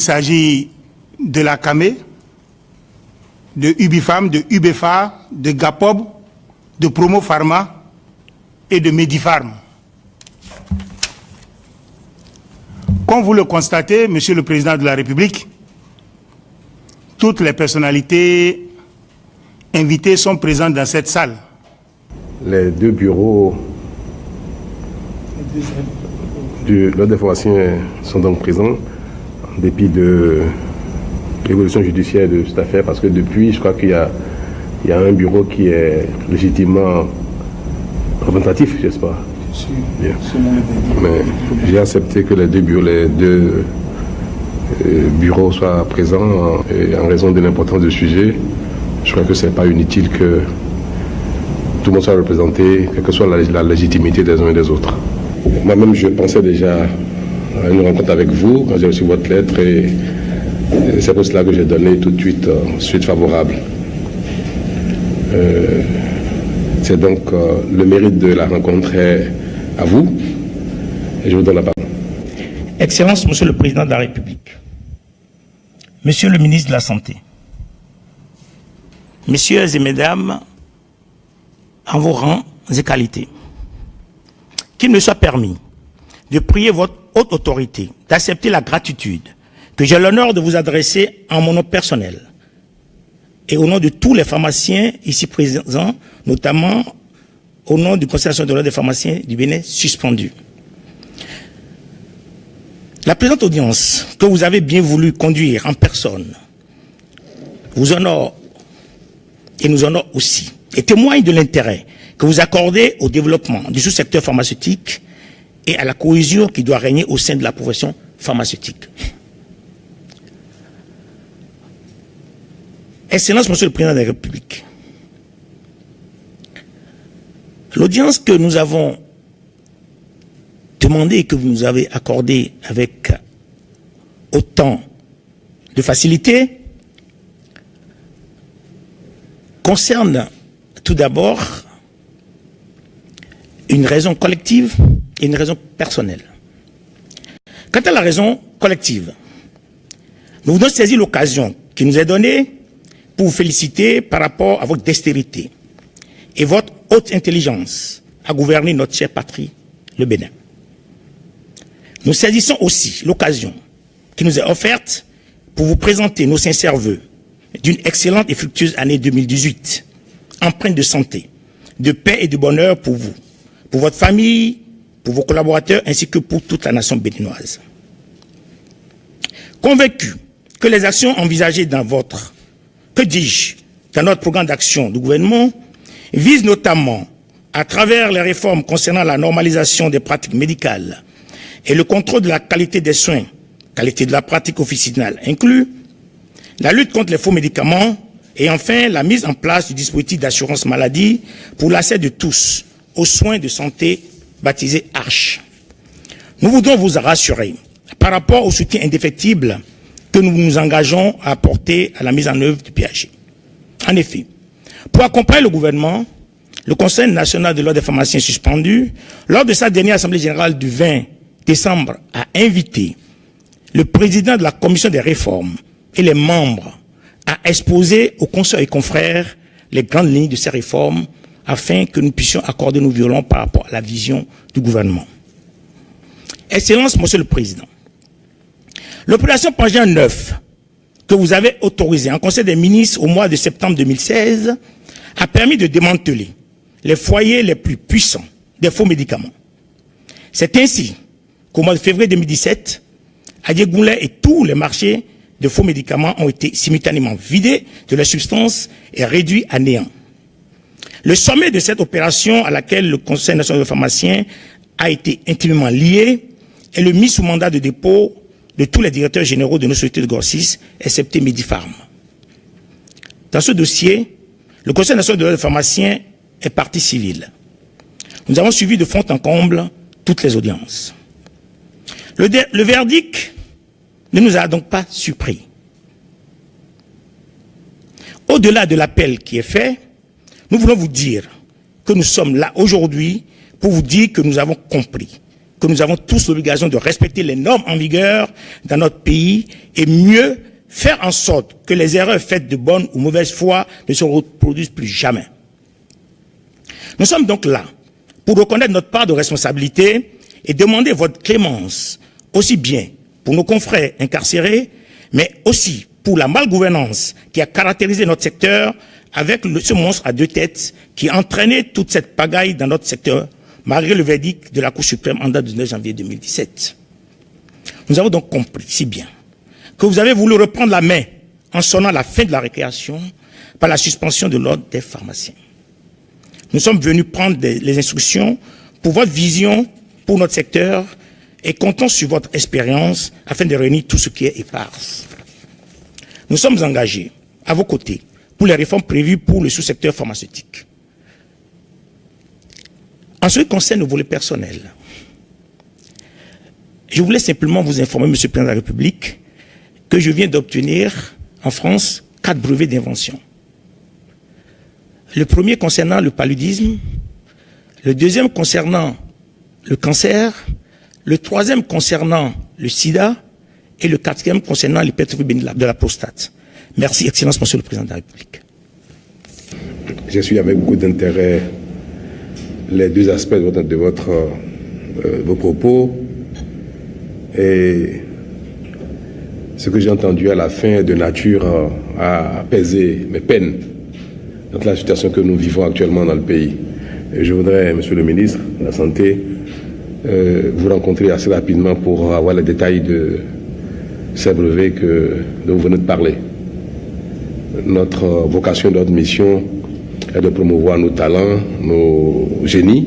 s'agit de la CAME, de Ubifam, de UBFA, de GAPOB, de Promo Pharma et de Medifarm. Comme vous le constatez, Monsieur le Président de la République, toutes les personnalités invitées sont présentes dans cette salle. Les deux bureaux de l'ordre des pharmaciens sont donc présents, en dépit de l'évolution judiciaire de cette affaire, parce que depuis, je crois qu'il y a un bureau qui est légitimement représentatif, j'espère pas. Bien. Mais j'ai accepté que les deux bureaux soient présents en raison de l'importance du sujet. Je crois que ce n'est pas inutile que tout le monde soit représenté, quelle que soit la légitimité des uns et des autres. Moi-même, je pensais déjà à une rencontre avec vous quand j'ai reçu votre lettre et c'est pour cela que j'ai donné tout de suite suite favorable. C'est donc le mérite de la rencontre est à vous et je vous donne la parole. Excellence, Monsieur le Président de la République, Monsieur le ministre de la Santé, Messieurs et Mesdames, en vos rangs et qualités, qu'il me soit permis de prier votre haute autorité d'accepter la gratitude que j'ai l'honneur de vous adresser en mon nom personnel et au nom de tous les pharmaciens ici présents, notamment au nom du Conseil national de l'ordre des pharmaciens du Bénin suspendu. La présente audience que vous avez bien voulu conduire en personne vous honore et nous honore aussi et témoigne de l'intérêt que vous accordez au développement du sous-secteur pharmaceutique et à la cohésion qui doit régner au sein de la profession pharmaceutique. Excellence, Monsieur le Président de la République, l'audience que nous avons demandée et que vous nous avez accordée avec autant de facilité concerne tout d'abord une raison collective et une raison personnelle. Quant à la raison collective, nous voulons saisir l'occasion qui nous est donnée pour vous féliciter par rapport à votre dextérité et votre haute intelligence à gouverner notre chère patrie, le Bénin. Nous saisissons aussi l'occasion qui nous est offerte pour vous présenter nos sincères vœux d'une excellente et fructueuse année 2018, empreinte de santé, de paix et de bonheur pour vous, pour votre famille, pour vos collaborateurs ainsi que pour toute la nation béninoise. Convaincu que les actions envisagées dans notre programme d'action du gouvernement visent notamment, à travers les réformes concernant la normalisation des pratiques médicales et le contrôle de la qualité des soins, qualité de la pratique officinale inclus, la lutte contre les faux médicaments et enfin la mise en place du dispositif d'assurance maladie pour l'accès de tous aux soins de santé baptisé ARCHE. Nous voudrons vous rassurer par rapport au soutien indéfectible que nous nous engageons à apporter à la mise en œuvre du PHG. En effet, pour accompagner le gouvernement, le Conseil national de l'ordre des pharmaciens suspendu, lors de sa dernière assemblée générale du 20 décembre, a invité le président de la commission des réformes et les membres à exposer aux consoeurs et confrères les grandes lignes de ces réformes afin que nous puissions accorder nos violons par rapport à la vision du gouvernement. Excellence, Monsieur le Président, l'opération Pangea 9 que vous avez autorisée en Conseil des ministres au mois de septembre 2016 a permis de démanteler les foyers les plus puissants des faux médicaments. C'est ainsi qu'au mois de février 2017, à Diegoulé et tous les marchés de faux médicaments ont été simultanément vidés de leurs substances et réduits à néant. Le sommet de cette opération à laquelle le Conseil national des pharmaciens a été intimement lié est le mis sous mandat de dépôt de tous les directeurs généraux de nos sociétés de grossistes, excepté Medifarm. Dans ce dossier, le Conseil national des pharmaciens est partie civile. Nous avons suivi de fond en comble toutes les audiences. Le verdict ne nous a donc pas surpris. Au-delà de l'appel qui est fait, nous voulons vous dire que nous sommes là aujourd'hui pour vous dire que nous avons compris que nous avons tous l'obligation de respecter les normes en vigueur dans notre pays et mieux faire en sorte que les erreurs faites de bonne ou mauvaise foi ne se reproduisent plus jamais. Nous sommes donc là pour reconnaître notre part de responsabilité et demander votre clémence, aussi bien pour nos confrères incarcérés, mais aussi pour la malgouvernance qui a caractérisé notre secteur avec ce monstre à deux têtes qui a entraîné toute cette pagaille dans notre secteur, malgré le verdict de la Cour suprême en date du 9 janvier 2017. Nous avons donc compris si bien que vous avez voulu reprendre la main en sonnant la fin de la récréation par la suspension de l'ordre des pharmaciens. Nous sommes venus prendre les instructions pour votre vision, pour notre secteur, et comptons sur votre expérience afin de réunir tout ce qui est éparse. Nous sommes engagés à vos côtés pour les réformes prévues pour le sous-secteur pharmaceutique. En ce qui concerne le volet personnel, je voulais simplement vous informer, Monsieur le Président de la République, que je viens d'obtenir en France 4 brevets d'invention. Le premier concernant le paludisme, le deuxième concernant le cancer, le troisième concernant le sida et le quatrième concernant l'hypertrophie bénigne de la prostate. Merci, Excellence, Monsieur le Président de la République. Je suis avec beaucoup d'intérêt les deux aspects de vos propos et ce que j'ai entendu à la fin est de nature à apaiser mes peines dans la situation que nous vivons actuellement dans le pays. Et je voudrais, Monsieur le ministre de la Santé, vous rencontrer assez rapidement pour avoir les détails de ces brevets dont vous venez de parler. Notre vocation, notre mission est de promouvoir nos talents, nos génies.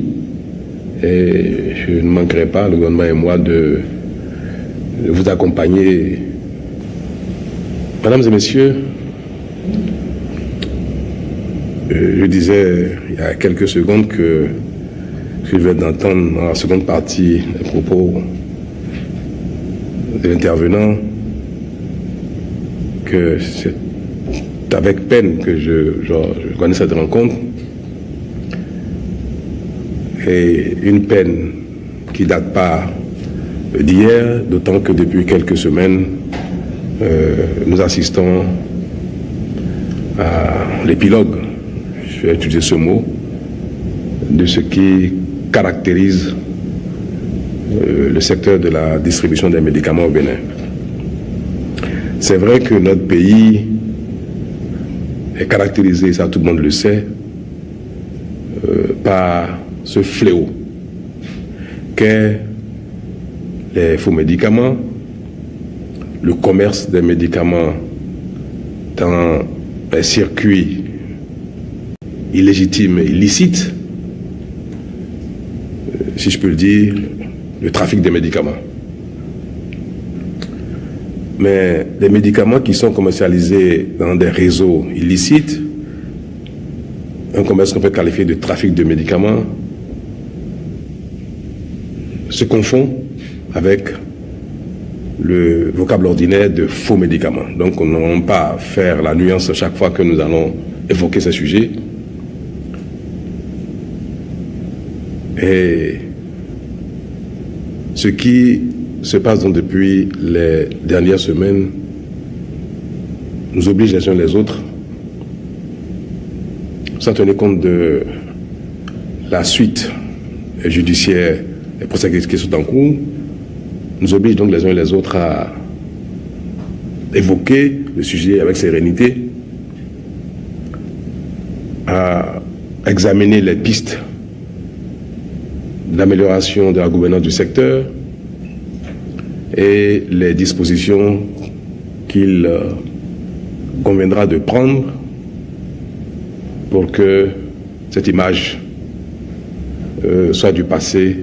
Et je ne manquerai pas, le gouvernement et moi, de vous accompagner. Mesdames et messieurs, je disais il y a quelques secondes que je vais d'entendre dans la seconde partie des propos de l'intervenant que c'est avec peine que je connais cette rencontre et une peine qui ne date pas d'hier, d'autant que depuis quelques semaines nous assistons à l'épilogue, je vais utiliser ce mot, de ce qui caractérise le secteur de la distribution des médicaments au Bénin. C'est vrai que notre pays est caractérisé, ça tout le monde le sait, par ce fléau qu'est les faux médicaments, le commerce des médicaments dans les circuits illégitimes et illicites, si je peux le dire, le trafic des médicaments. Mais les médicaments qui sont commercialisés dans des réseaux illicites, un commerce qu'on peut qualifier de trafic de médicaments, se confond avec le vocable ordinaire de faux médicaments. Donc, nous n'allons pas faire la nuance chaque fois que nous allons évoquer ce sujet. Et ce qui se passe donc depuis les dernières semaines nous oblige les uns les autres, sans tenir compte de la suite judiciaire et procès qui sont en cours, nous oblige donc les uns et les autres à évoquer le sujet avec sérénité, à examiner les pistes d'amélioration de la gouvernance du secteur et les dispositions qu'il conviendra de prendre pour que cette image soit du passé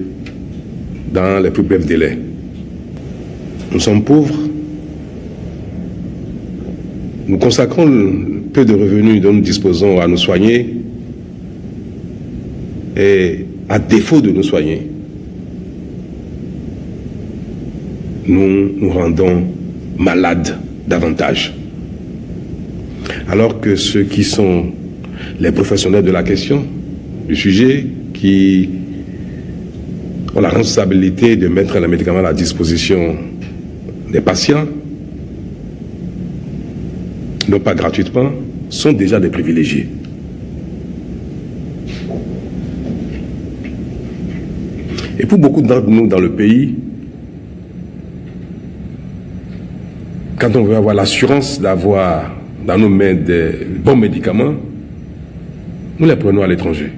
dans les plus brefs délais. Nous sommes pauvres, nous consacrons le peu de revenus dont nous disposons à nous soigner et à défaut de nous soigner, nous nous rendons malades davantage. Alors que ceux qui sont les professionnels de la question, du sujet, qui ont la responsabilité de mettre les médicaments à la disposition des patients, non pas gratuitement, sont déjà des privilégiés. Et pour beaucoup d'entre nous dans le pays, quand on veut avoir l'assurance d'avoir dans nos mains des bons médicaments, nous les prenons à l'étranger.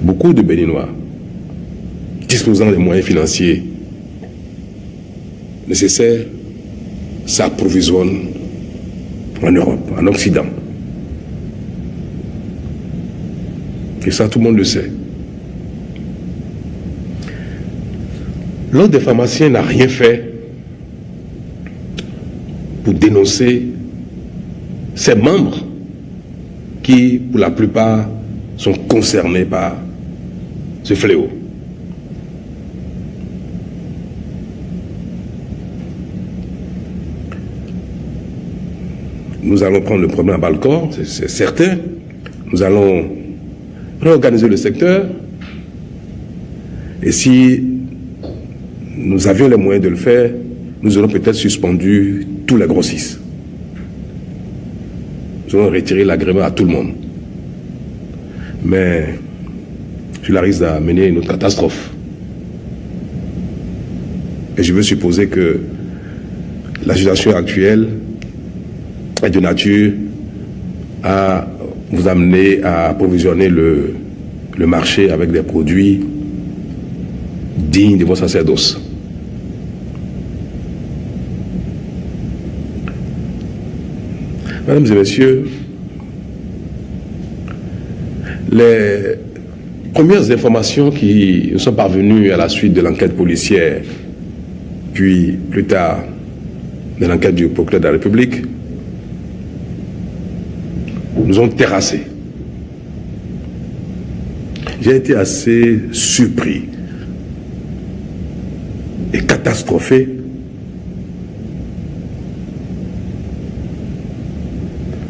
Beaucoup de Béninois, disposant des moyens financiers nécessaires, s'approvisionnent en Europe, en Occident. Et ça, tout le monde le sait. L'Ordre des pharmaciens n'a rien fait pour dénoncer ses membres qui, pour la plupart, sont concernés par ce fléau. Nous allons prendre le problème à bras-le-corps, c'est certain. Nous allons réorganiser le secteur. Et si nous avions les moyens de le faire, nous aurions peut-être suspendu tous les grossistes. Nous aurions retiré l'agrément à tout le monde. Mais cela risque d'amener une autre catastrophe. Et je veux supposer que la situation actuelle est de nature à vous amener à approvisionner le marché avec des produits dignes de votre sacerdoce. Mesdames et messieurs, les premières informations qui nous sont parvenues à la suite de l'enquête policière, puis plus tard de l'enquête du procureur de la République, nous ont terrassés. J'ai été assez surpris et catastrophé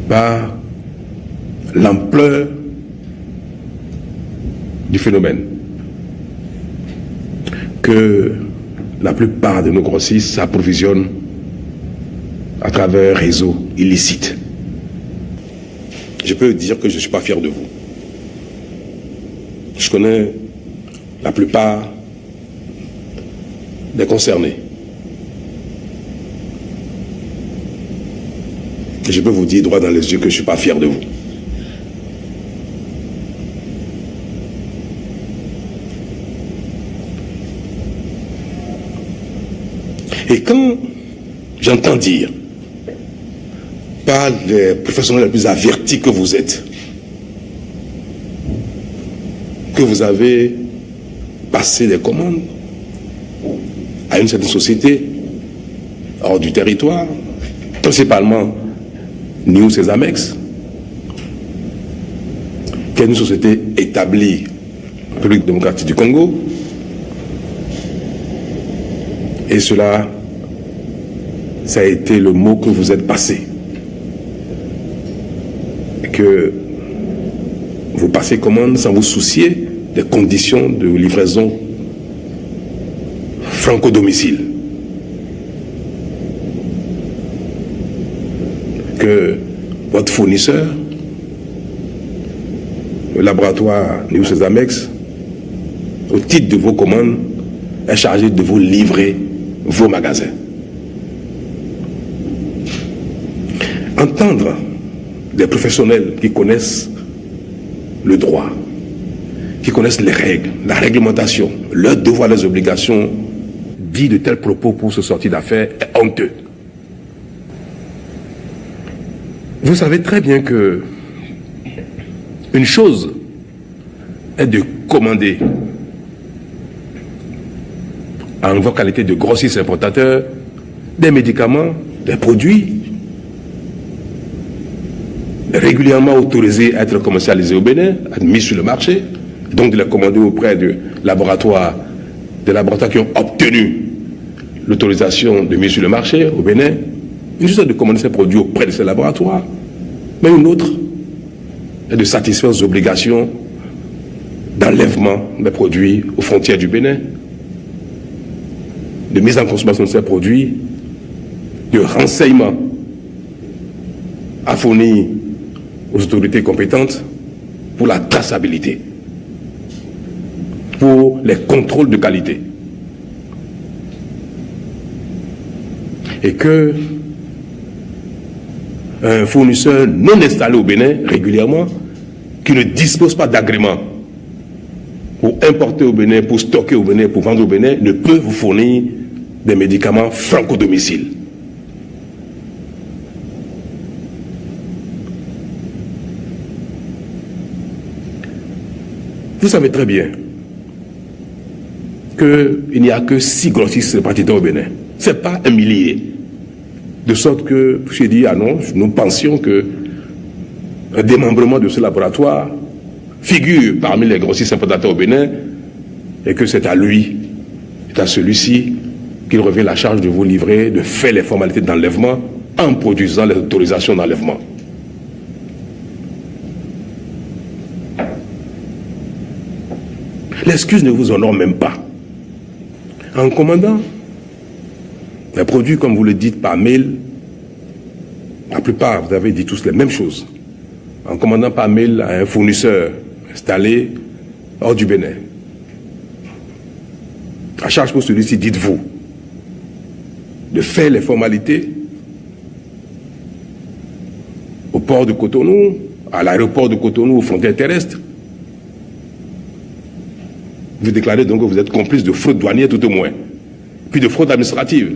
par l'ampleur du phénomène que la plupart de nos grossistes s'approvisionnent à travers un réseau illicite. Je peux dire que je ne suis pas fier de vous. Je connais la plupart des concernés. Et je peux vous dire droit dans les yeux que je ne suis pas fier de vous. Et quand j'entends dire par les professionnels les plus avertis que vous êtes, que vous avez passé des commandes à une certaine société hors du territoire, principalement New Cesamex, qui est une société établie en République démocratique du Congo, et cela, ça a été le mot que vous êtes passé. Que vous passez commande sans vous soucier des conditions de livraison franco-domicile. Que votre fournisseur, le laboratoire New Cesamex, au titre de vos commandes, est chargé de vous livrer vos magasins. Entendre des professionnels qui connaissent le droit, qui connaissent les règles, la réglementation, leurs devoirs, leurs obligations, dit de tels propos pour se sortir d'affaires est honteux. Vous savez très bien que une chose est de commander en vos qualités de grossistes importateurs des médicaments, des produits régulièrement autorisés à être commercialisés au Bénin, mis sur le marché, donc de les commander auprès des laboratoires qui ont obtenu l'autorisation de mise sur le marché au Bénin. Une chose est de commander ces produits auprès de ces laboratoires, mais une autre est de satisfaire aux obligations d'enlèvement des produits aux frontières du Bénin, de mise en consommation de ces produits, de renseignements à fournir aux autorités compétentes pour la traçabilité, pour les contrôles de qualité. Et que un fournisseur non installé au Bénin régulièrement, qui ne dispose pas d'agrément pour importer au Bénin, pour stocker au Bénin, pour vendre au Bénin, ne peut vous fournir des médicaments franco-domicile. Vous savez très bien qu'il n'y a que 6 grossistes répartiteurs au Bénin. Ce n'est pas un millier. De sorte que, j'ai dit, ah non, nous pensions que un démembrement de ce laboratoire figure parmi les grossistes importateurs au Bénin et que c'est à lui, c'est à celui-ci qu'il revient la charge de vous livrer, de faire les formalités d'enlèvement en produisant les autorisations d'enlèvement. L'excuse ne vous honore même pas. En commandant les produits, comme vous le dites par mail, la plupart, vous avez dit tous les mêmes choses. En commandant par mail à un fournisseur installé hors du Bénin. À charge pour celui-ci, dites-vous, de faire les formalités au port de Cotonou, à l'aéroport de Cotonou, aux frontières terrestres. Vous déclarez donc que vous êtes complice de fraude douanière tout au moins, puis de fraude administrative.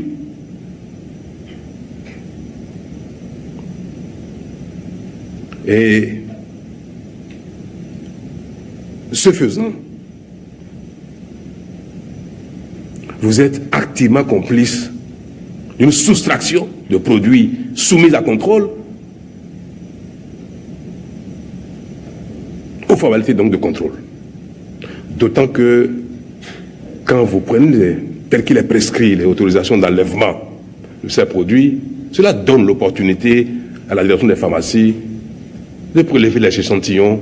Et ce faisant, vous êtes activement complice d'une soustraction de produits soumis à contrôle aux formalités donc de contrôle. D'autant que quand vous prenez tel qu'il est prescrit les autorisations d'enlèvement de ces produits, cela donne l'opportunité à la direction des pharmacies de prélever les échantillons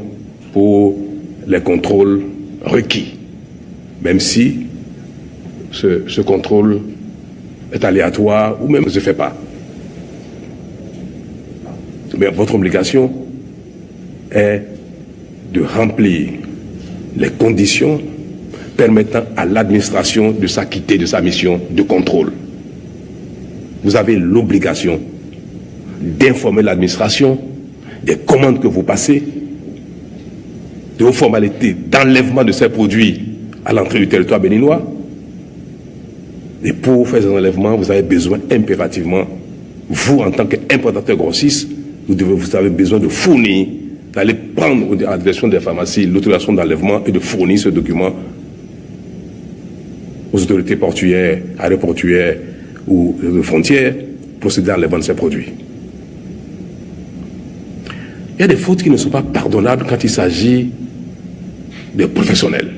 pour les contrôles requis, même si ce contrôle est aléatoire ou même ne se fait pas. Mais votre obligation est de remplir les conditions permettant à l'administration de s'acquitter de sa mission de contrôle. Vous avez l'obligation d'informer l'administration des commandes que vous passez, de vos formalités d'enlèvement de ces produits à l'entrée du territoire béninois. Et pour faire ces enlèvements, vous avez besoin impérativement, vous en tant qu'importateur grossiste, vous avez besoin de fournir, d'aller prendre à la direction des pharmacies l'autorisation d'enlèvement et de fournir ce document aux autorités portuaires, aéroportuaires ou de frontières, procéder à l'enlèvement de ces produits. Il y a des fautes qui ne sont pas pardonnables quand il s'agit des professionnels.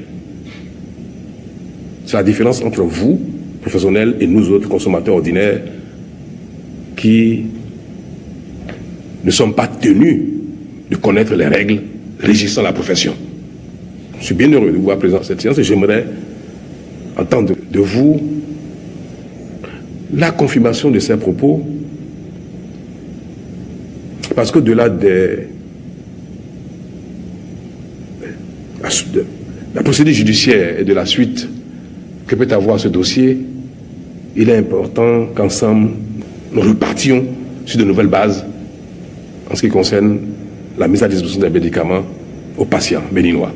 C'est la différence entre vous, professionnels, et nous autres consommateurs ordinaires qui ne sommes pas tenus de connaître les règles régissant la profession. Je suis bien heureux de vous voir présent à cette séance et j'aimerais entendre de vous la confirmation de ces propos, parce que de-delà de la procédure judiciaire et de la suite que peut avoir ce dossier, il est important qu'ensemble nous repartions sur de nouvelles bases en ce qui concerne la mise à disposition des médicaments aux patients béninois.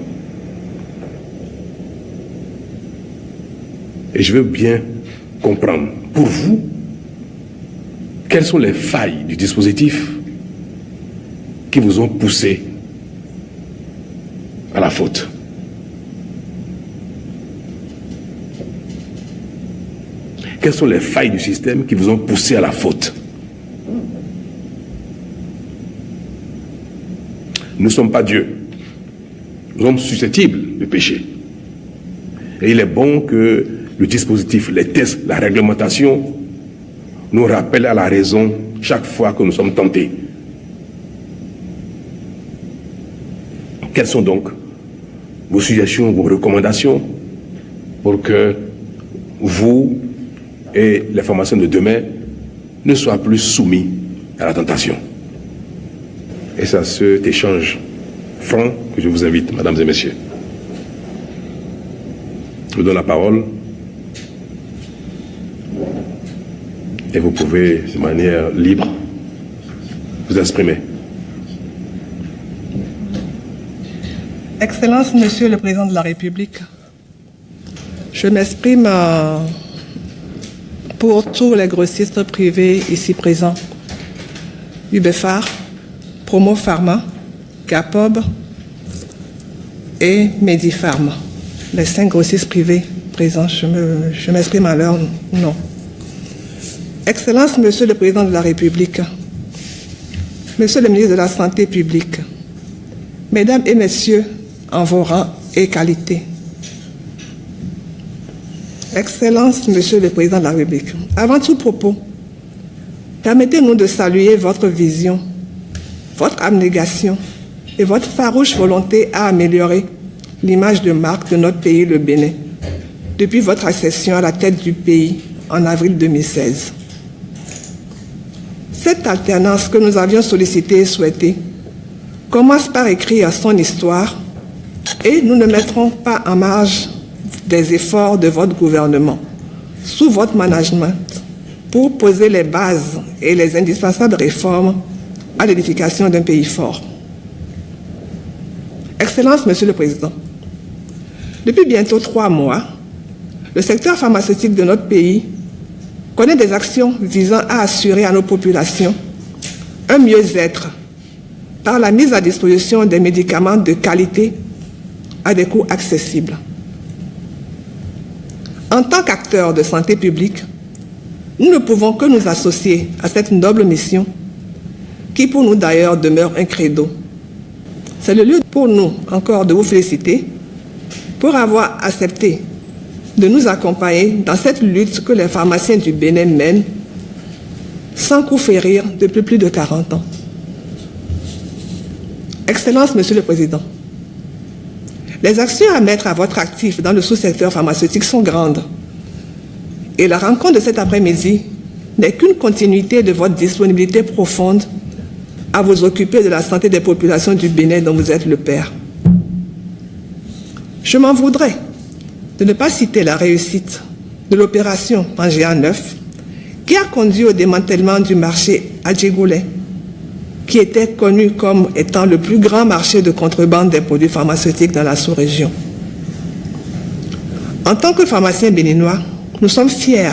Et je veux bien comprendre, pour vous, quelles sont les failles du dispositif qui vous ont poussé à la faute. Quelles sont les failles du système qui vous ont poussé à la faute? Nous ne sommes pas Dieu. Nous sommes susceptibles de pécher. Et il est bon que le dispositif, les tests, la réglementation nous rappellent à la raison chaque fois que nous sommes tentés. Quelles sont donc vos suggestions, vos recommandations pour que vous et les formations de demain ne soient plus soumis à la tentation. Et c'est à cet échange franc que je vous invite, mesdames et messieurs. Je vous donne la parole et vous pouvez, de manière libre, vous exprimer. Excellence, Monsieur le Président de la République, je m'exprime pour tous les grossistes privés ici présents, UBEFAR, Promo Pharma, Gapob et Medipharm, les 5 grossistes privés présents, je m'exprime à leur nom. Excellence, Monsieur le Président de la République, Monsieur le ministre de la Santé publique, Mesdames et Messieurs, en vos rangs et qualités. Excellence, Monsieur le Président de la République, avant tout propos, permettez-nous de saluer votre vision, votre abnégation et votre farouche volonté à améliorer l'image de marque de notre pays, le Bénin, depuis votre accession à la tête du pays en avril 2016. Cette alternance que nous avions sollicitée et souhaitée commence par écrire son histoire et nous ne mettrons pas en marge des efforts de votre gouvernement, sous votre management, pour poser les bases et les indispensables réformes à l'édification d'un pays fort. Excellence, Monsieur le Président, depuis bientôt 3 mois, le secteur pharmaceutique de notre pays connaît des actions visant à assurer à nos populations un mieux-être par la mise à disposition des médicaments de qualité à des coûts accessibles. En tant qu'acteurs de santé publique, nous ne pouvons que nous associer à cette noble mission qui pour nous d'ailleurs demeure un credo. C'est le lieu pour nous encore de vous féliciter pour avoir accepté de nous accompagner dans cette lutte que les pharmaciens du Bénin mènent sans coup férir depuis plus de 40 ans. Excellence, Monsieur le Président, les actions à mettre à votre actif dans le sous-secteur pharmaceutique sont grandes. Et la rencontre de cet après-midi n'est qu'une continuité de votre disponibilité profonde à vous occuper de la santé des populations du Bénin dont vous êtes le père. Je m'en voudrais de ne pas citer la réussite de l'opération Pangea 9 qui a conduit au démantèlement du marché Adjégoulet, qui était connu comme étant le plus grand marché de contrebande des produits pharmaceutiques dans la sous-région. En tant que pharmaciens béninois, nous sommes fiers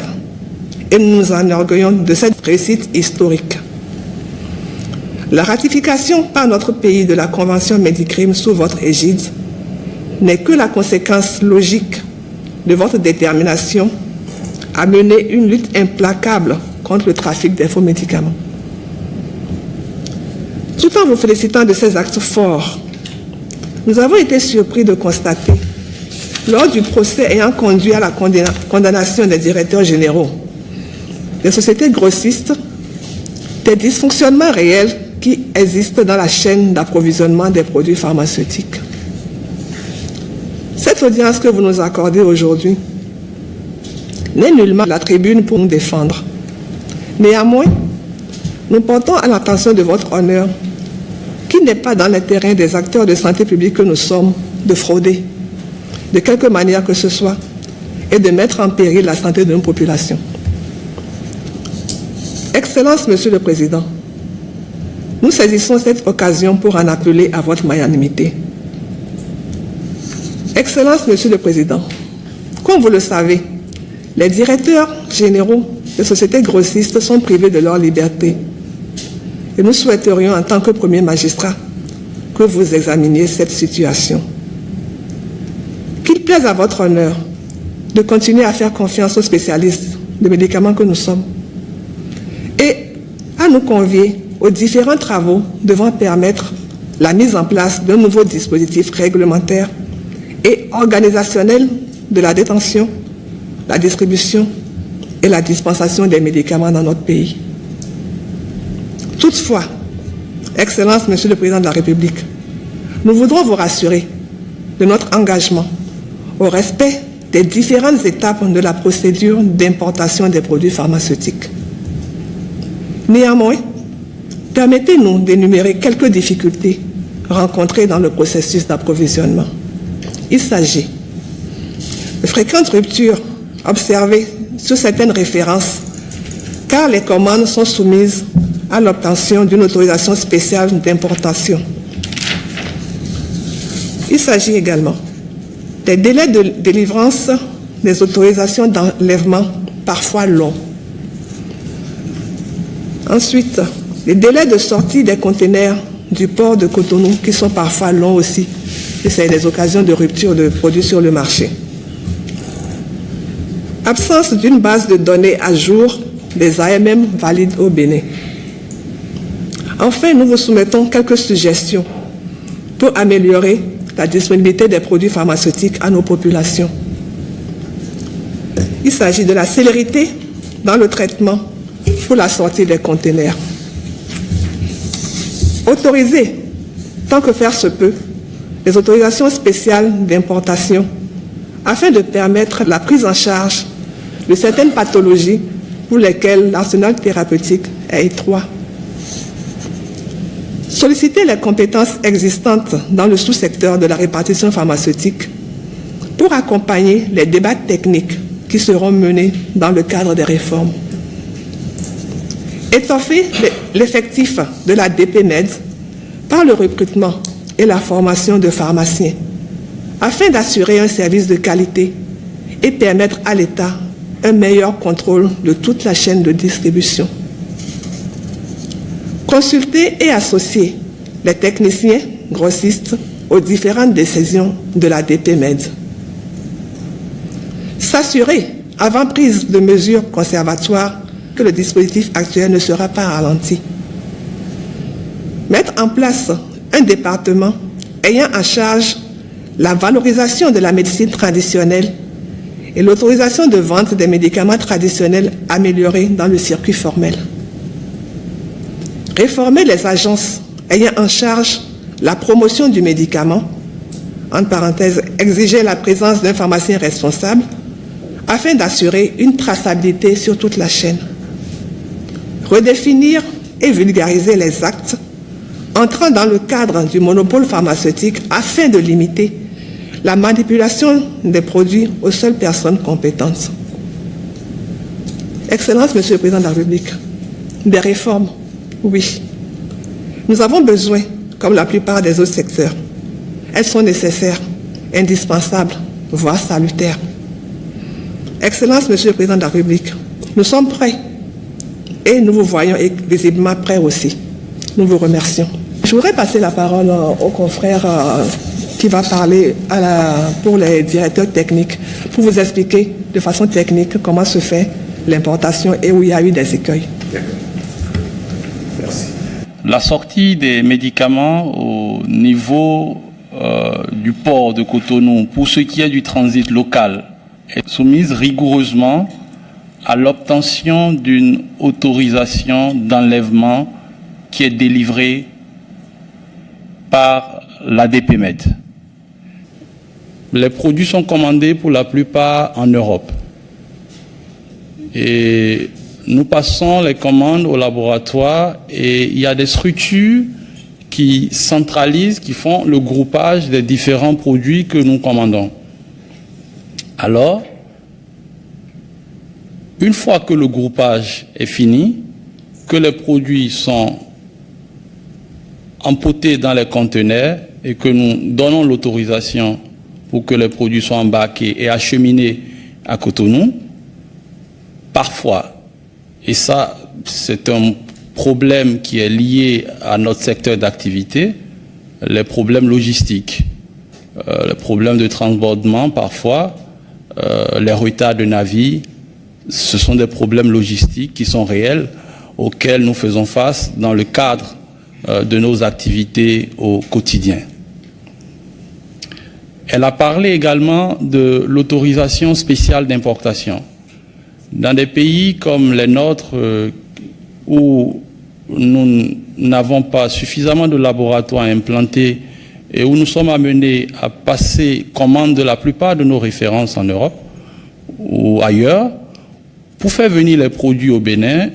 et nous nous enorgueillons de cette réussite historique. La ratification par notre pays de la Convention Médicrime sous votre égide n'est que la conséquence logique de votre détermination à mener une lutte implacable contre le trafic des faux médicaments. Tout en vous félicitant de ces actes forts, nous avons été surpris de constater, lors du procès ayant conduit à la condamnation des directeurs généraux des sociétés grossistes, des dysfonctionnements réels qui existent dans la chaîne d'approvisionnement des produits pharmaceutiques. Cette audience que vous nous accordez aujourd'hui n'est nullement la tribune pour nous défendre. Néanmoins, nous portons à l'attention de votre honneur qu'il n'est pas dans l'intérêt des acteurs de santé publique que nous sommes de frauder, de quelque manière que ce soit, et de mettre en péril la santé de nos populations. Excellence, Monsieur le Président, nous saisissons cette occasion pour en appeler à votre magnanimité. Excellence, Monsieur le Président, comme vous le savez, les directeurs généraux des sociétés grossistes sont privés de leur liberté. Et nous souhaiterions, en tant que premier magistrat, que vous examiniez cette situation. Qu'il plaise à votre honneur de continuer à faire confiance aux spécialistes de médicaments que nous sommes et à nous convier aux différents travaux devant permettre la mise en place d'un nouveau dispositif réglementaire et organisationnel de la détention, la distribution et la dispensation des médicaments dans notre pays. Toutefois, Excellence, Monsieur le Président de la République, nous voudrons vous rassurer de notre engagement au respect des différentes étapes de la procédure d'importation des produits pharmaceutiques. Néanmoins, permettez-nous d'énumérer quelques difficultés rencontrées dans le processus d'approvisionnement. Il s'agit de fréquentes ruptures observées sur certaines références, car les commandes sont soumises à l'obtention d'une autorisation spéciale d'importation. Il s'agit également des délais de délivrance des autorisations d'enlèvement parfois longs. Ensuite, les délais de sortie des conteneurs du port de Cotonou qui sont parfois longs aussi, et c'est des occasions de rupture de produits sur le marché. Absence d'une base de données à jour des AMM valides au Bénin. Enfin, nous vous soumettons quelques suggestions pour améliorer la disponibilité des produits pharmaceutiques à nos populations. Il s'agit de la célérité dans le traitement pour la sortie des conteneurs. Autoriser, tant que faire se peut, les autorisations spéciales d'importation afin de permettre la prise en charge de certaines pathologies pour lesquelles l'arsenal thérapeutique est étroit. Solliciter les compétences existantes dans le sous-secteur de la répartition pharmaceutique pour accompagner les débats techniques qui seront menés dans le cadre des réformes. Étoffer l'effectif de la DPMED par le recrutement et la formation de pharmaciens afin d'assurer un service de qualité et permettre à l'État un meilleur contrôle de toute la chaîne de distribution. Consulter et associer les techniciens grossistes aux différentes décisions de la DPMED. S'assurer, avant prise de mesures conservatoires, que le dispositif actuel ne sera pas ralenti. Mettre en place un département ayant en charge la valorisation de la médecine traditionnelle et l'autorisation de vente des médicaments traditionnels améliorés dans le circuit formel. Réformer les agences ayant en charge la promotion du médicament, entre parenthèses, exiger la présence d'un pharmacien responsable afin d'assurer une traçabilité sur toute la chaîne. Redéfinir et vulgariser les actes entrant dans le cadre du monopole pharmaceutique afin de limiter la manipulation des produits aux seules personnes compétentes. Excellence, Monsieur le Président de la République, des réformes, oui. Nous avons besoin, comme la plupart des autres secteurs. Elles sont nécessaires, indispensables, voire salutaires. Excellence, Monsieur le Président de la République, nous sommes prêts et nous vous voyons visiblement prêts aussi. Nous vous remercions. Je voudrais passer la parole au confrère qui va parler pour les directeurs techniques, pour vous expliquer de façon technique comment se fait l'importation et où il y a eu des écueils. Merci. La sortie des médicaments au niveau du port de Cotonou, pour ce qui est du transit local, est soumise rigoureusement à l'obtention d'une autorisation d'enlèvement qui est délivrée par la DPMED. Les produits sont commandés pour la plupart en Europe. Et nous passons les commandes au laboratoire et il y a des structures qui centralisent, qui font le groupage des différents produits que nous commandons. Alors, une fois que le groupage est fini, que les produits sont empotés dans les conteneurs et que nous donnons l'autorisation pour que les produits soient embarqués et acheminés à Cotonou, parfois, et ça c'est un problème qui est lié à notre secteur d'activité, les problèmes logistiques, les problèmes de transbordement parfois, les retards de navires, ce sont des problèmes logistiques qui sont réels auxquels nous faisons face dans le cadre de nos activités au quotidien. Elle a parlé également de l'autorisation spéciale d'importation. Dans des pays comme les nôtres où nous n'avons pas suffisamment de laboratoires implantés et où nous sommes amenés à passer commande de la plupart de nos références en Europe ou ailleurs. Pour faire venir les produits au Bénin,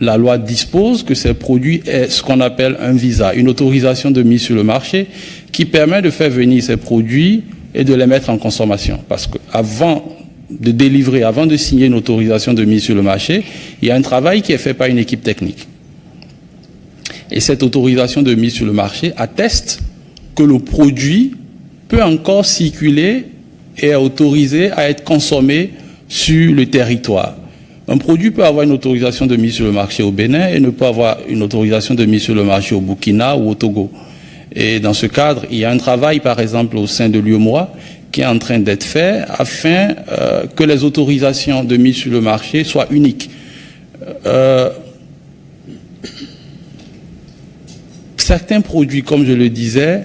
la loi dispose que ces produits aient ce qu'on appelle un visa, une autorisation de mise sur le marché qui permet de faire venir ces produits et de les mettre en consommation. Parce qu'avant de délivrer, avant de signer une autorisation de mise sur le marché, il y a un travail qui est fait par une équipe technique. Et cette autorisation de mise sur le marché atteste que le produit peut encore circuler et est autorisé à être consommé sur le territoire. Un produit peut avoir une autorisation de mise sur le marché au Bénin et ne peut avoir une autorisation de mise sur le marché au Burkina ou au Togo. Et dans ce cadre, il y a un travail, par exemple, au sein de l'UEMOA qui est en train d'être fait afin que les autorisations de mise sur le marché soient uniques. Certains produits, comme je le disais,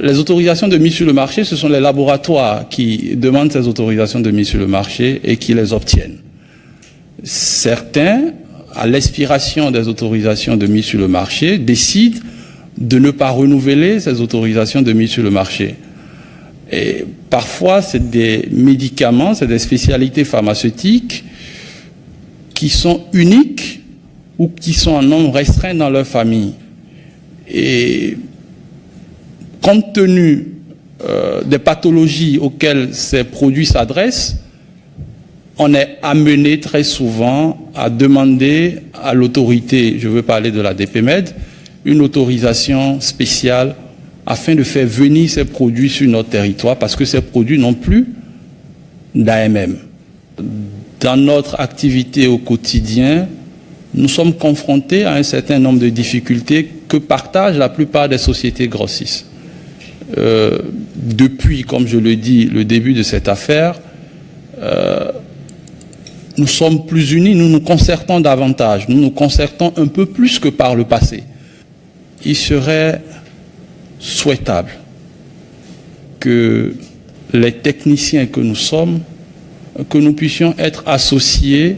les autorisations de mise sur le marché, ce sont les laboratoires qui demandent ces autorisations de mise sur le marché et qui les obtiennent. Certains, à l'expiration des autorisations de mise sur le marché, décident de ne pas renouveler ces autorisations de mise sur le marché. Et parfois, c'est des médicaments, c'est des spécialités pharmaceutiques qui sont uniques ou qui sont en nombre restreint dans leur famille. Et compte tenu des pathologies auxquelles ces produits s'adressent, on est amené très souvent à demander à l'autorité, je veux parler de la DPMED, une autorisation spéciale afin de faire venir ces produits sur notre territoire parce que ces produits n'ont plus d'AMM. Dans notre activité au quotidien, nous sommes confrontés à un certain nombre de difficultés que partagent la plupart des sociétés grossistes. Depuis, comme je le dis, le début de cette affaire, nous sommes plus unis, nous nous concertons davantage, nous nous concertons un peu plus que par le passé. Il serait souhaitable que les techniciens que nous sommes, que nous puissions être associés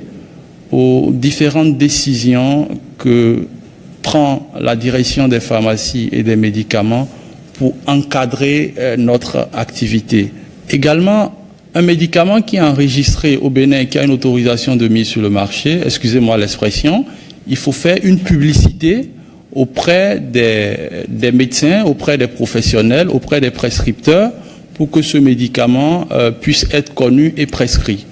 aux différentes décisions que prend la direction des pharmacies et des médicaments pour encadrer notre activité. Également, un médicament qui est enregistré au Bénin, qui a une autorisation de mise sur le marché, excusez-moi l'expression, il faut faire une publicité auprès des médecins, auprès des professionnels, auprès des prescripteurs, pour que ce médicament puisse être connu et prescrit.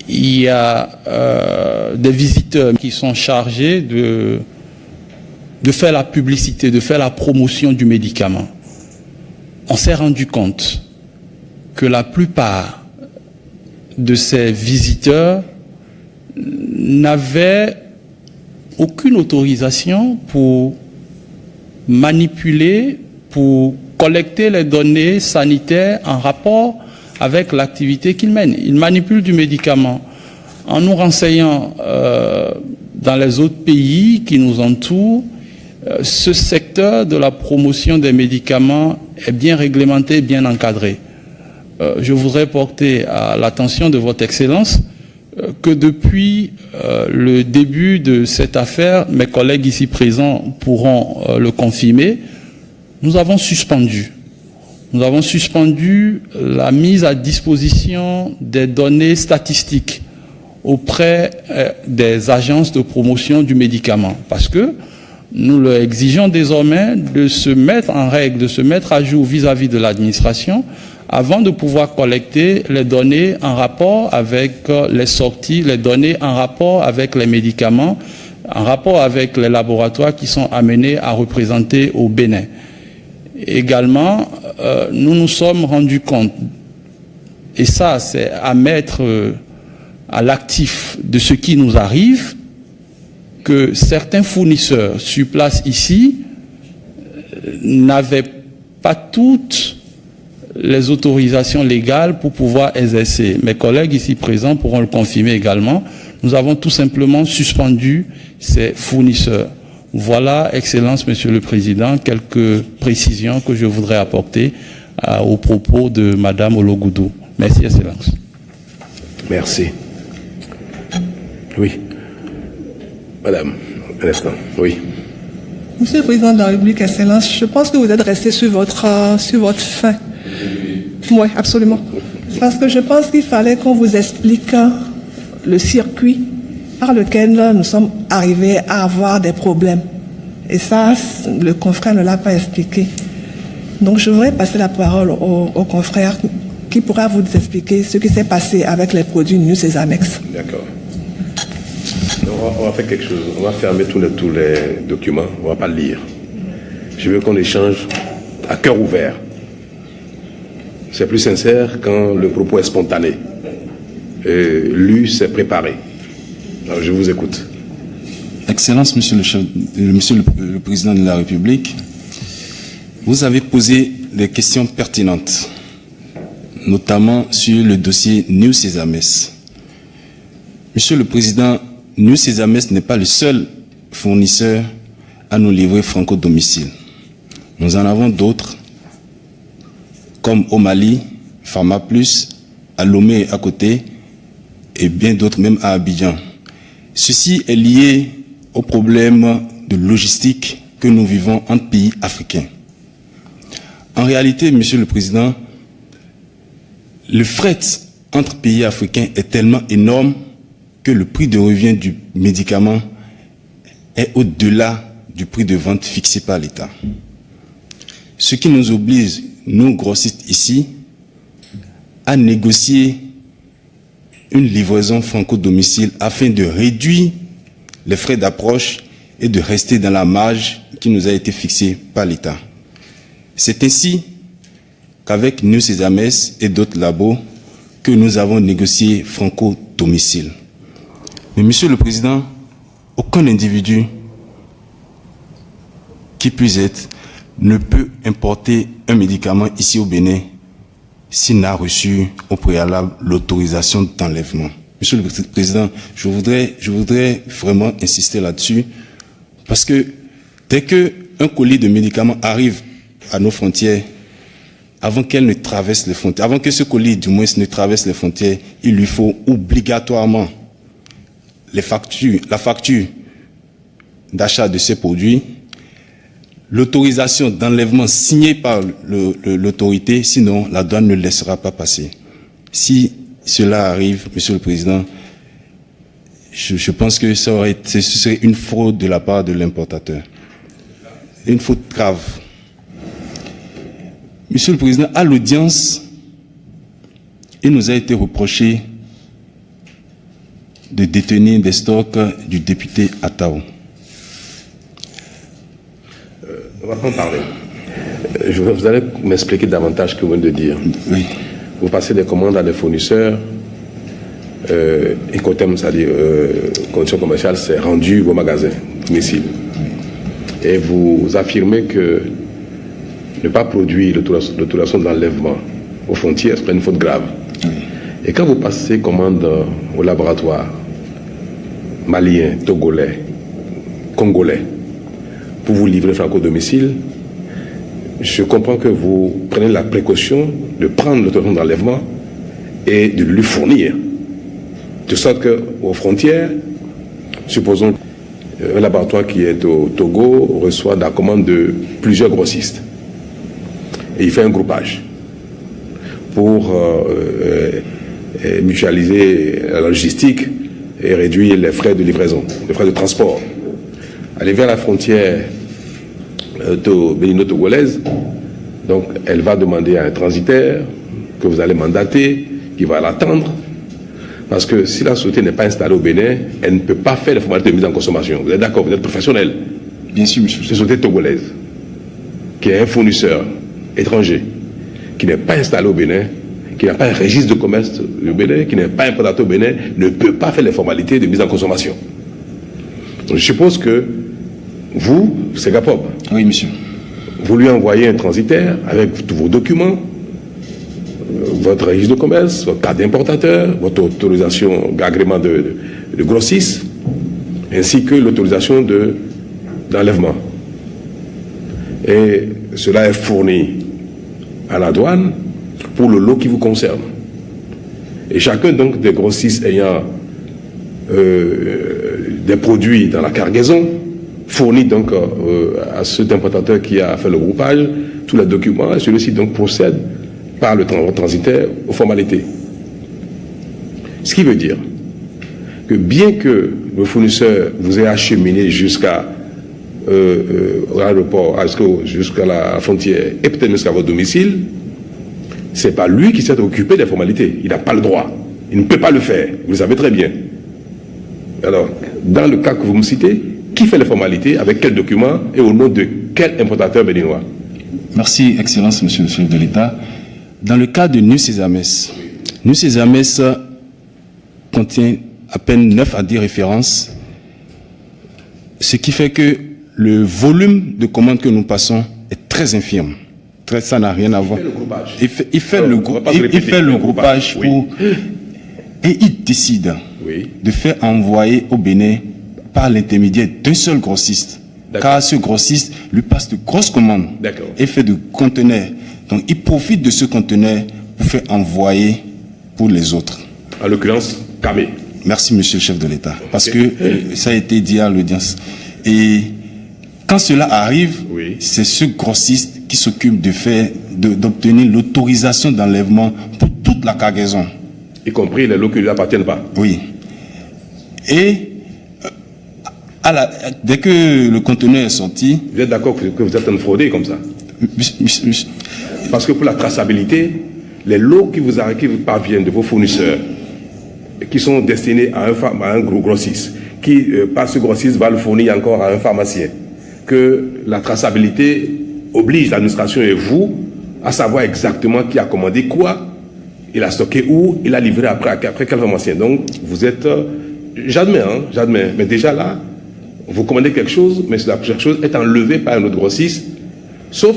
Il y a des visiteurs qui sont chargés de faire la publicité, de faire la promotion du médicament. On s'est rendu compte que la plupart de ces visiteurs n'avaient aucune autorisation pour manipuler, pour collecter les données sanitaires en rapport avec l'activité qu'ils mènent. Ils manipulent du médicament. En nous renseignant dans les autres pays qui nous entourent, ce secteur de la promotion des médicaments est bien réglementé, bien encadré. Je voudrais porter à l'attention de votre Excellence que depuis le début de cette affaire, mes collègues ici présents pourront le confirmer, nous avons suspendu la mise à disposition des données statistiques auprès des agences de promotion du médicament, parce que nous leur exigeons désormais de se mettre en règle, de se mettre à jour vis-à-vis de l'administration avant de pouvoir collecter les données en rapport avec les sorties, les données en rapport avec les médicaments, en rapport avec les laboratoires qui sont amenés à représenter au Bénin. Également, nous nous sommes rendus compte, et ça c'est à mettre à l'actif de ce qui nous arrive, que certains fournisseurs sur place ici n'avaient pas toutes les autorisations légales pour pouvoir exercer. Mes collègues ici présents pourront le confirmer également. Nous avons tout simplement suspendu ces fournisseurs. Voilà, Excellence, Monsieur le Président, quelques précisions que je voudrais apporter aux propos de Madame Ologoudou. Merci, Excellence. Merci. Oui. Madame, un instant. Oui. Monsieur le Président de la République, Excellence, je pense que vous êtes resté sur votre fin. Oui, absolument. Parce que je pense qu'il fallait qu'on vous explique le circuit par lequel nous sommes arrivés à avoir des problèmes. Et ça, le confrère ne l'a pas expliqué. Donc je voudrais passer la parole au confrère qui pourra vous expliquer ce qui s'est passé avec les produits News et Amex. D'accord. On va faire quelque chose. On va fermer tous les documents. On ne va pas le lire. Je veux qu'on échange à cœur ouvert. C'est plus sincère quand le propos est spontané. Lu, c'est préparé. Alors, je vous écoute. Excellence, Monsieur le Président de la République, vous avez posé des questions pertinentes, notamment sur le dossier New Sesames. Monsieur le Président, New Sesames n'est pas le seul fournisseur à nous livrer franco-domicile. Nous en avons d'autres, comme au Mali, Pharma Plus, à Lomé à côté, et bien d'autres, même à Abidjan. Ceci est lié au problème de logistique que nous vivons entre pays africains. En réalité, Monsieur le Président, le fret entre pays africains est tellement énorme que le prix de revient du médicament est au-delà du prix de vente fixé par l'État. Ce qui nous oblige, nous grossistes ici, à négocier une livraison franco-domicile afin de réduire les frais d'approche et de rester dans la marge qui nous a été fixée par l'État. C'est ainsi qu'avec New Sesames et d'autres labos que nous avons négocié franco-domicile. Mais Monsieur le Président, aucun individu qui puisse être ne peut importer un médicament ici au Bénin s'il n'a reçu au préalable l'autorisation d'enlèvement. Monsieur le Président, je voudrais vraiment insister là-dessus parce que dès qu'un colis de médicaments arrive à nos frontières, avant qu'elle ne traverse les frontières, avant que ce colis du moins ne traverse les frontières, il lui faut obligatoirement la facture d'achat de ces produits, l'autorisation d'enlèvement signée par l'autorité, sinon la douane ne laissera pas passer. Si cela arrive, Monsieur le Président, je pense que ce serait une fraude de la part de l'importateur. Une faute grave. Monsieur le Président, à l'audience, il nous a été reproché de détenir des stocks du député Atao. On va pas en parler. Vous allez m'expliquer davantage ce que vous venez de dire. Oui. Vous passez des commandes à des fournisseurs, Incoterm, c'est-à-dire conditions commerciales, c'est rendu vos magasins, domicile. Et vous affirmez que ne pas produire l'autorisation d'enlèvement aux frontières, c'est une faute grave. Oui. Et quand vous passez commande au laboratoire malien, togolais, congolais, pour vous livrer franco-domicile, je comprends que vous prenez la précaution de prendre l'autorisation d'enlèvement et de lui fournir. De sorte qu'aux frontières, supposons un laboratoire qui est au Togo reçoit la commande de plusieurs grossistes. Et il fait un groupage pour mutualiser la logistique et réduire les frais de livraison, les frais de transport. Arrivé à la frontière bénino-togolaise, donc elle va demander à un transitaire que vous allez mandater, qui va l'attendre, parce que si la société n'est pas installée au Bénin, elle ne peut pas faire les formalités de mise en consommation. Vous êtes d'accord, vous êtes professionnel. Bien sûr, monsieur. C'est une société togolaise, qui est un fournisseur étranger, qui n'est pas installé au Bénin, qui n'a pas un registre de commerce au Bénin, qui n'est pas importateur au Bénin, ne peut pas faire les formalités de mise en consommation. Donc, je suppose que vous, c'est Gapob. Oui, monsieur. Vous lui envoyez un transitaire avec tous vos documents, votre registre de commerce, votre carte d'importateur, votre autorisation d'agrément de grossiste, ainsi que l'autorisation d'enlèvement. Et cela est fourni à la douane pour le lot qui vous concerne. Et chacun donc des grossistes ayant des produits dans la cargaison fournit donc à cet importateur qui a fait le groupage tous les documents, et celui-ci donc procède par le transitaire aux formalités. Ce qui veut dire que bien que le fournisseur vous ait acheminé jusqu'à l'aéroport, jusqu'à la frontière et peut-être jusqu'à votre domicile, c'est pas lui qui s'est occupé des formalités. Il n'a pas le droit. Il ne peut pas le faire. Vous le savez très bien. Alors, dans le cas que vous me citez, qui fait les formalités, avec quel document et au nom de quel importateur béninois? Merci, Excellence, Monsieur le chef de l'État. Dans le cas de New Sesames contient à peine 9 à 10 références, ce qui fait que le volume de commandes que nous passons est très infime. Ça n'a rien à voir. Il fait le groupage pour... Et il décide de faire envoyer au Bénin par l'intermédiaire d'un seul grossiste. Car ce grossiste lui passe de grosses commandes et fait de conteneurs. Donc il profite de ce conteneur pour faire envoyer pour les autres. En l'occurrence, Camé. Merci, Monsieur le chef de l'État. Parce que ça a été dit à l'audience. Et quand cela arrive, c'est ce grossiste qui s'occupe d'obtenir l'autorisation d'enlèvement pour toute la cargaison. Y compris les lots qui ne lui appartiennent pas. Oui. Et dès que le conteneur est sorti... Vous êtes d'accord que vous êtes un fraudé comme ça? Parce que pour la traçabilité, les lots qui vous parviennent de vos fournisseurs, qui sont destinés à un gros grossiste, qui, par ce grossiste, va le fournir encore à un pharmacien, que la traçabilité oblige l'administration et vous à savoir exactement qui a commandé quoi, il a stocké où, il a livré après quel pharmacien. Donc, vous êtes... j'admets, mais déjà là, vous commandez quelque chose, mais quelque chose est enlevé par un autre grossiste, sauf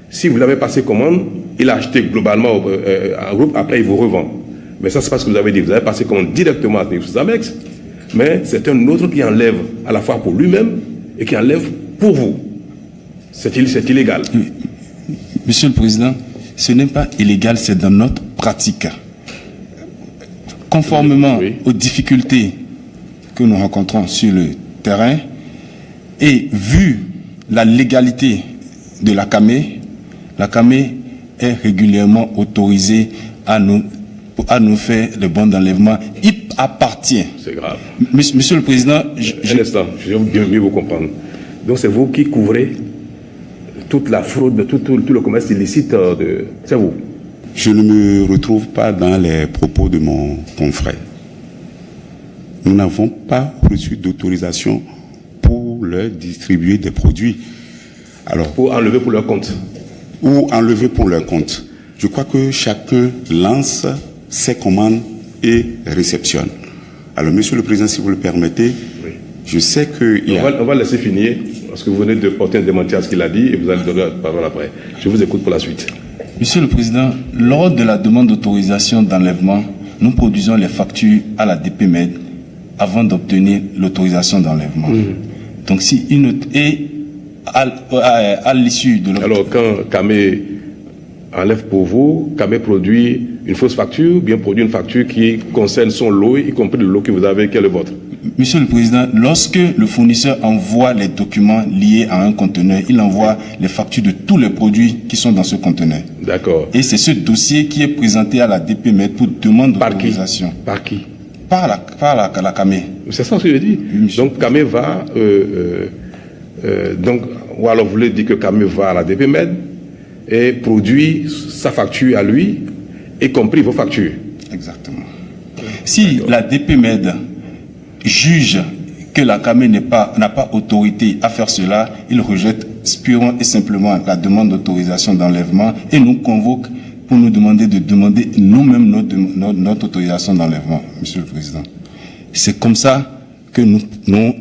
si vous l'avez passé commande, il a acheté globalement en groupe, après il vous revend. Mais ça, c'est pas ce que vous avez dit. Vous avez passé commande directement à Amex, mais c'est un autre qui enlève à la fois pour lui-même et qui enlève pour vous. C'est illégal. Monsieur le Président, ce n'est pas illégal, c'est dans notre pratique. Conformément aux difficultés que nous rencontrons sur le terrain et vu la légalité de la CAME est régulièrement autorisée à nous faire le bon d'enlèvement. Il appartient. C'est grave. Monsieur le Président... Un instant, je vais mieux vous comprendre. Donc c'est vous qui couvrez toute la fraude, tout le commerce illicite c'est vous? Je ne me retrouve pas dans les propos de mon confrère. Nous n'avons pas reçu d'autorisation pour leur distribuer des produits. Alors, pour enlever pour leur compte. Ou enlever pour leur compte. Je crois que chacun lance ses commandes et réceptionne. Alors, Monsieur le Président, si vous le permettez, je sais que... On va laisser finir, parce que vous venez de porter un démenti à ce qu'il a dit, et vous allez donner la parole après. Je vous écoute pour la suite. Monsieur le Président, lors de la demande d'autorisation d'enlèvement, nous produisons les factures à la DPMED avant d'obtenir l'autorisation d'enlèvement. Donc, si à l'issue de l'autorisation... Alors, quand Camé enlève pour vous, Camé produit une fausse facture, ou bien produit une facture qui concerne son lot, y compris le lot que vous avez, qui est le vôtre? Monsieur le Président, lorsque le fournisseur envoie les documents liés à un conteneur, il envoie les factures de tous les produits qui sont dans ce conteneur. D'accord. Et c'est ce dossier qui est présenté à la DPMED pour demande d'autorisation. Par qui? Par la CAME. C'est ça ce que je dis. Donc CAME va... ou alors vous voulez dire que CAME va à la DPMED et produit sa facture à lui, y compris vos factures. Exactement. Si la DPMED juge que la CAME n'a pas autorité à faire cela, il rejette purement et simplement la demande d'autorisation d'enlèvement et nous convoque pour nous demander de demander nous-mêmes notre autorisation d'enlèvement, Monsieur le Président. C'est comme ça que nous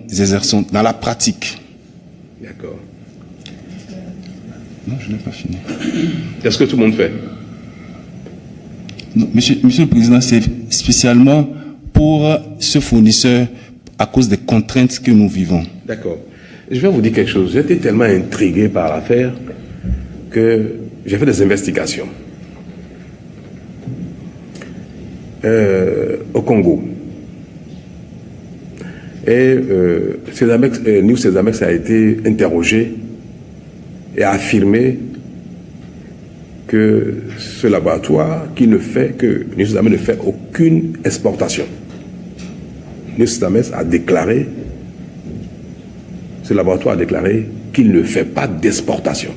exerçons dans la pratique. D'accord. Non, je n'ai pas fini. Qu'est-ce que tout le monde fait? Non, Monsieur le Président, c'est spécialement pour ce fournisseur à cause des contraintes que nous vivons. D'accord. Je vais vous dire quelque chose. J'étais tellement intrigué par l'affaire que j'ai fait des investigations. Au Congo, Et New Cesamex a été interrogé et a affirmé que ce laboratoire New Cesamex ne fait aucune exportation. New Cesamex a déclaré, ce laboratoire a déclaré qu'il ne fait pas d'exportation.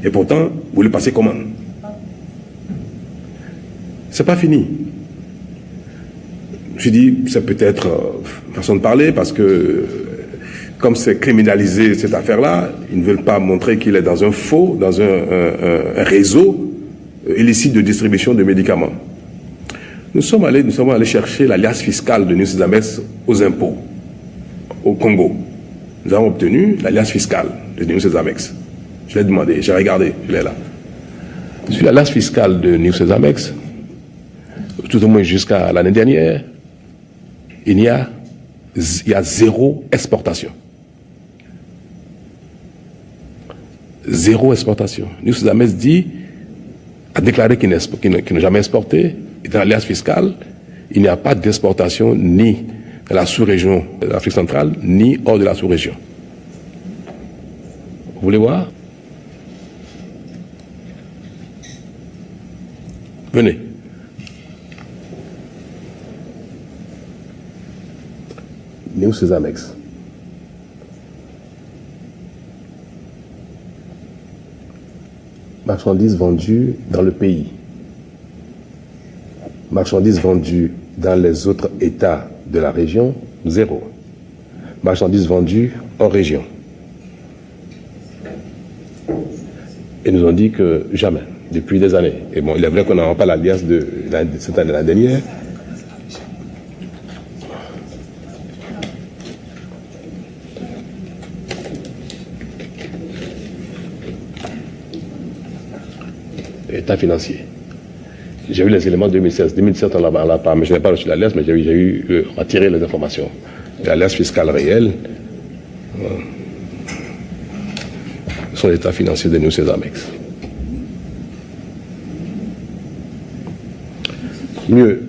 Et pourtant, vous le passez commande. C'est pas fini. Je dis, c'est peut-être façon de parler parce que comme c'est criminalisé cette affaire-là, ils ne veulent pas montrer qu'il est dans un faux, dans un réseau illicite de distribution de médicaments. Nous sommes allés chercher l'alias fiscale de New Cesamex aux impôts, au Congo. Nous avons obtenu l'alias fiscale de New Cesamex. Je l'ai demandé, j'ai regardé, il est là. Sur l'alias fiscale de New Cesamex, tout au moins jusqu'à l'année dernière, il y a 0 exportation. 0 exportation. New Cesamex a déclaré qu'il n'a jamais exporté. Et dans l'alias fiscal, il n'y a pas d'exportation ni dans la sous-région de l'Afrique centrale, ni hors de la sous-région. Vous voulez voir? Venez. New Cesamex. Marchandises vendues dans le pays. Marchandises vendues dans les autres États de la région, 0. Marchandises vendues hors région. Et nous ont dit que jamais, depuis des années. Et bon, il est vrai qu'on n'aura pas l'alias de cette année, la dernière. État financier. J'ai eu les éléments de 2016. 2017, on l'a pas, mais je n'ai pas reçu l'alias, mais on a tiré les informations. L'alias fiscal réel, sont l'état financier de New Cesamex. Mieux,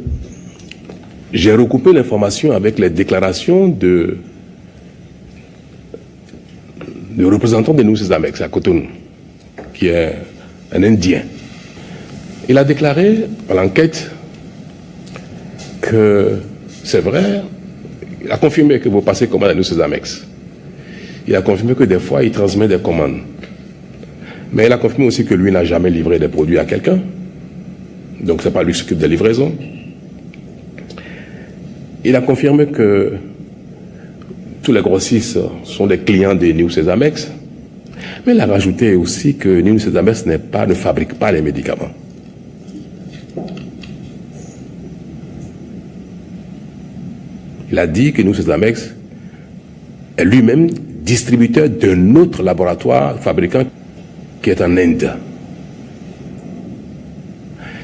j'ai recoupé l'information avec les déclarations de représentants de New Cesamex à Cotonou, qui est un Indien. Il a déclaré à l'enquête que c'est vrai, il a confirmé que vous passez commande à New Cesamex. Il a confirmé que des fois, il transmet des commandes. Mais il a confirmé aussi que lui n'a jamais livré des produits à quelqu'un. Donc, ce n'est pas lui qui s'occupe des livraisons. Il a confirmé que tous les grossistes sont des clients de New Cesamex. Mais il a rajouté aussi que New Cesamex ne fabrique pas les médicaments. Il a dit que New Cesamex est lui-même distributeur d'un autre laboratoire fabricant qui est en Inde.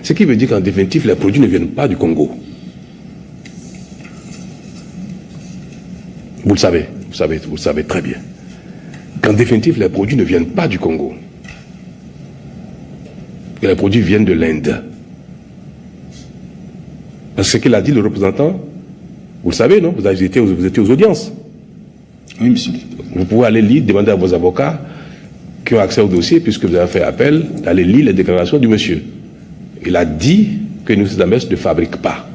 Ce qui veut dire qu'en définitive, les produits ne viennent pas du Congo. Vous le savez très bien. Qu'en définitive, les produits ne viennent pas du Congo. Que les produits viennent de l'Inde. Parce que ce qu'il a dit, le représentant, vous le savez, non? Vous étiez aux audiences. Oui, monsieur. Vous pouvez aller lire, demander à vos avocats qui ont accès au dossier, puisque vous avez fait appel, d'aller lire les déclarations du monsieur. Il a dit que New Cesamex ne fabrique pas.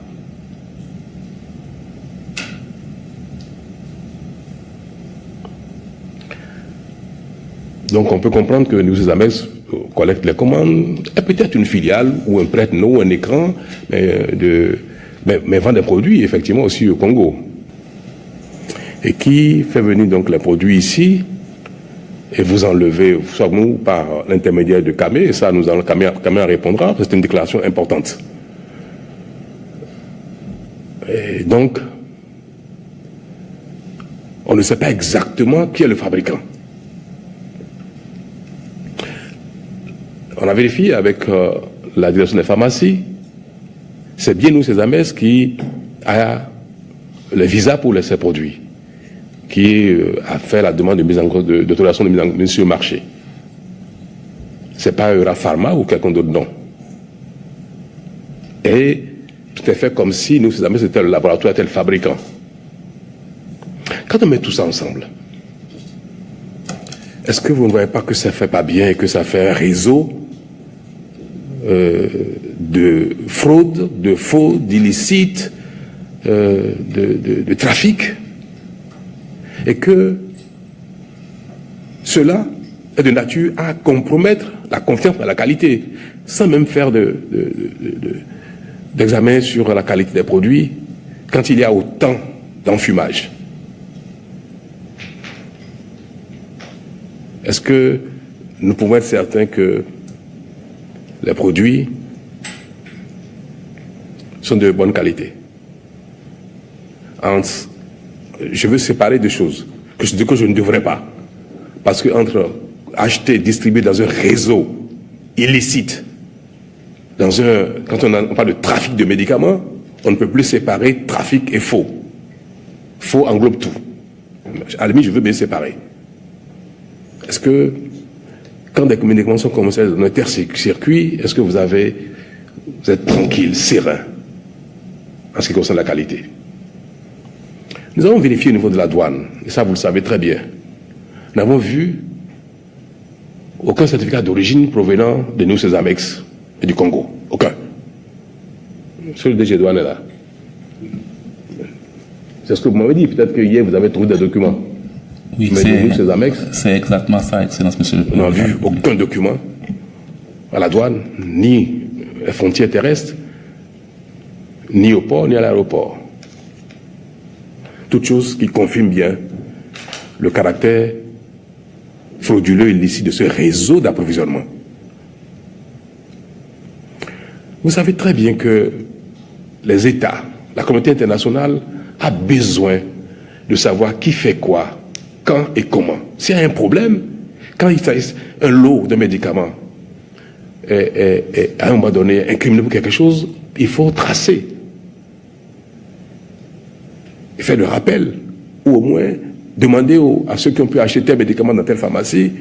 Donc on peut comprendre que New Cesamex collecte les commandes, et peut-être une filiale ou un prête-nom ou un écran, mais vend des produits effectivement aussi au Congo. Et qui fait venir donc les produits ici et vous enlevez, soit nous par l'intermédiaire de Camé, et ça nous allons, Camé répondra, c'est une déclaration importante. Et donc, on ne sait pas exactement qui est le fabricant. On a vérifié avec la direction des pharmacies, c'est bien New Cesamex qui a le visa pour ces produits, qui a fait la demande d'autorisation de mise sur le marché. Ce n'est pas Eurapharma ou quelqu'un d'autre, non. Et tout est fait comme si nous, c'était le laboratoire, c'était le fabricant. Quand on met tout ça ensemble, est-ce que vous ne voyez pas que ça ne fait pas bien et que ça fait un réseau de fraude, de faux, d'illicites, de trafic, et que cela est de nature à compromettre la confiance dans la qualité, sans même faire d'examen sur la qualité des produits, quand il y a autant d'enfumage? Est-ce que nous pouvons être certains que les produits sont de bonne qualité? Je veux séparer deux choses que je ne devrais pas. Parce que entre acheter, distribuer dans un réseau illicite, quand on parle de trafic de médicaments, on ne peut plus séparer trafic et faux. Faux englobe tout. À la limite, je veux bien séparer. Est-ce que, quand des médicaments sont commercialisés dans un circuit, est-ce que vous êtes tranquille, serein, en ce qui concerne la qualité? Nous avons vérifié au niveau de la douane, et ça vous le savez très bien. Nous n'avons vu aucun certificat d'origine provenant de nous, ces Amex et du Congo. Aucun. Monsieur le DG douane est là. C'est ce que vous m'avez dit. Peut-être que hier, vous avez trouvé des documents. Oui, c'est exactement ça, Excellence, Monsieur le Président. On n'a vu aucun document à la douane, ni les frontières terrestres, ni au port, ni à l'aéroport. Toute chose qui confirme bien le caractère frauduleux et illicite de ce réseau d'approvisionnement. Vous savez très bien que les États, la communauté internationale a besoin de savoir qui fait quoi, quand et comment. S'il y a un problème, quand il s'agit un lot de médicaments et à un moment donné incriminé pour quelque chose, il faut tracer et faire le rappel, ou au moins demander à ceux qui ont pu acheter un médicament dans telle pharmacie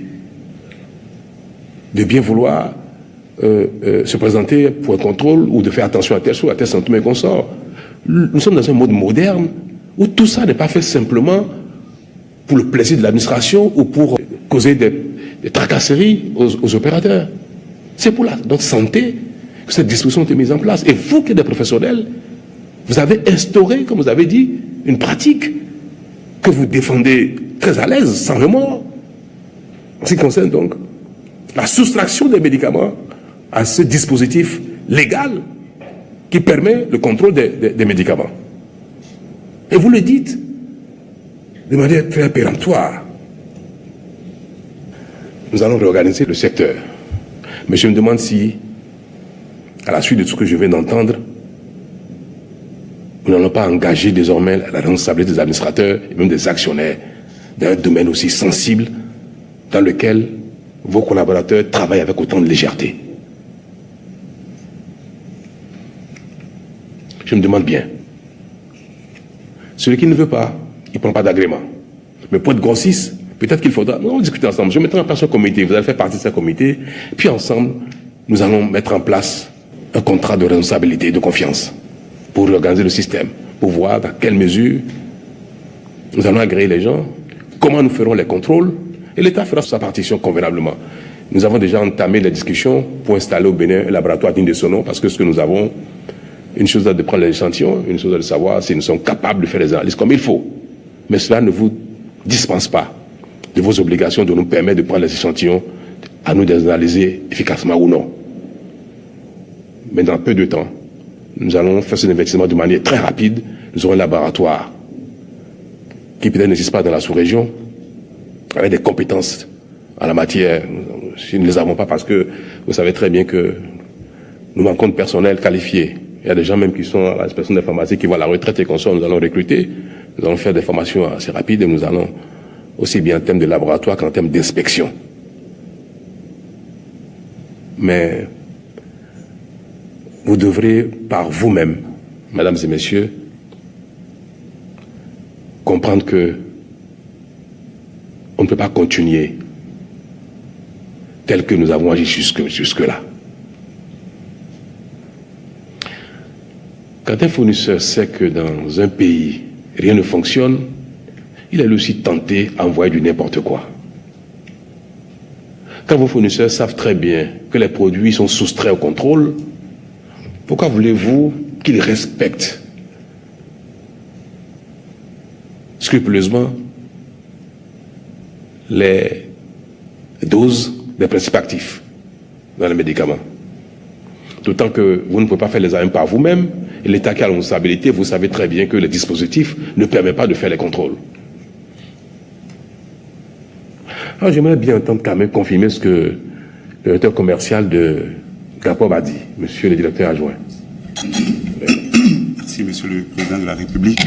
de bien vouloir se présenter pour un contrôle ou de faire attention à telle chose, à tel symptôme et consort. Nous sommes dans un monde moderne où tout ça n'est pas fait simplement pour le plaisir de l'administration ou pour causer des tracasseries aux opérateurs. C'est pour notre santé que cette disposition a été mise en place. Et vous qui êtes des professionnels, vous avez instauré, comme vous avez dit, une pratique que vous défendez très à l'aise, sans remords, en ce qui concerne donc la soustraction des médicaments à ce dispositif légal qui permet le contrôle des médicaments. Et vous le dites de manière très péremptoire. Nous allons réorganiser le secteur. Mais je me demande si, à la suite de tout ce que je viens d'entendre, nous n'allons pas engager désormais la responsabilité des administrateurs et même des actionnaires dans un domaine aussi sensible dans lequel vos collaborateurs travaillent avec autant de légèreté. Je me demande bien. Celui qui ne veut pas, il ne prend pas d'agrément. Mais pour être grossiste, peut-être qu'il faudra... Nous allons discuter ensemble. Je mettrai en place un comité. Vous allez faire partie de ce comité. Puis ensemble, nous allons mettre en place un contrat de responsabilité et de confiance pour organiser le système, pour voir dans quelle mesure nous allons agréer les gens, comment nous ferons les contrôles, et l'État fera sa partition convenablement. Nous avons déjà entamé les discussions pour installer au Bénin un laboratoire digne de son nom, parce que ce que nous avons, une chose est de prendre les échantillons, une chose est de savoir si nous sommes capables de faire les analyses comme il faut. Mais cela ne vous dispense pas de vos obligations de nous permettre de prendre les échantillons, à nous d'analyser efficacement ou non. Mais dans peu de temps, nous allons faire cet investissement de manière très rapide. Nous aurons un laboratoire qui peut-être n'existe pas dans la sous-région, avec des compétences en la matière. Si nous ne les avons pas, parce que vous savez très bien que nous manquons de personnel qualifié. Il y a des gens même qui sont à l'inspection des pharmacies qui vont à la retraite et qu'on soit, nous allons recruter. Nous allons faire des formations assez rapides et nous allons aussi bien en termes de laboratoire qu'en termes d'inspection. Mais vous devrez par vous-même, mesdames et messieurs, comprendre que on ne peut pas continuer tel que nous avons agi jusque-là. Quand un fournisseur sait que dans un pays, rien ne fonctionne, il est aussi tenté à envoyer du n'importe quoi. Quand vos fournisseurs savent très bien que les produits sont soustraits au contrôle, pourquoi voulez-vous qu'ils respectent scrupuleusement les doses des principes actifs dans les médicaments? D'autant que vous ne pouvez pas faire les examens par vous-même, et l'État qui a la responsabilité, vous savez très bien que le dispositif ne permet pas de faire les contrôles. Alors j'aimerais bien entendre quand même confirmer ce que le directeur commercial de Gapob a dit, monsieur le directeur adjoint. Merci, monsieur le président de la République.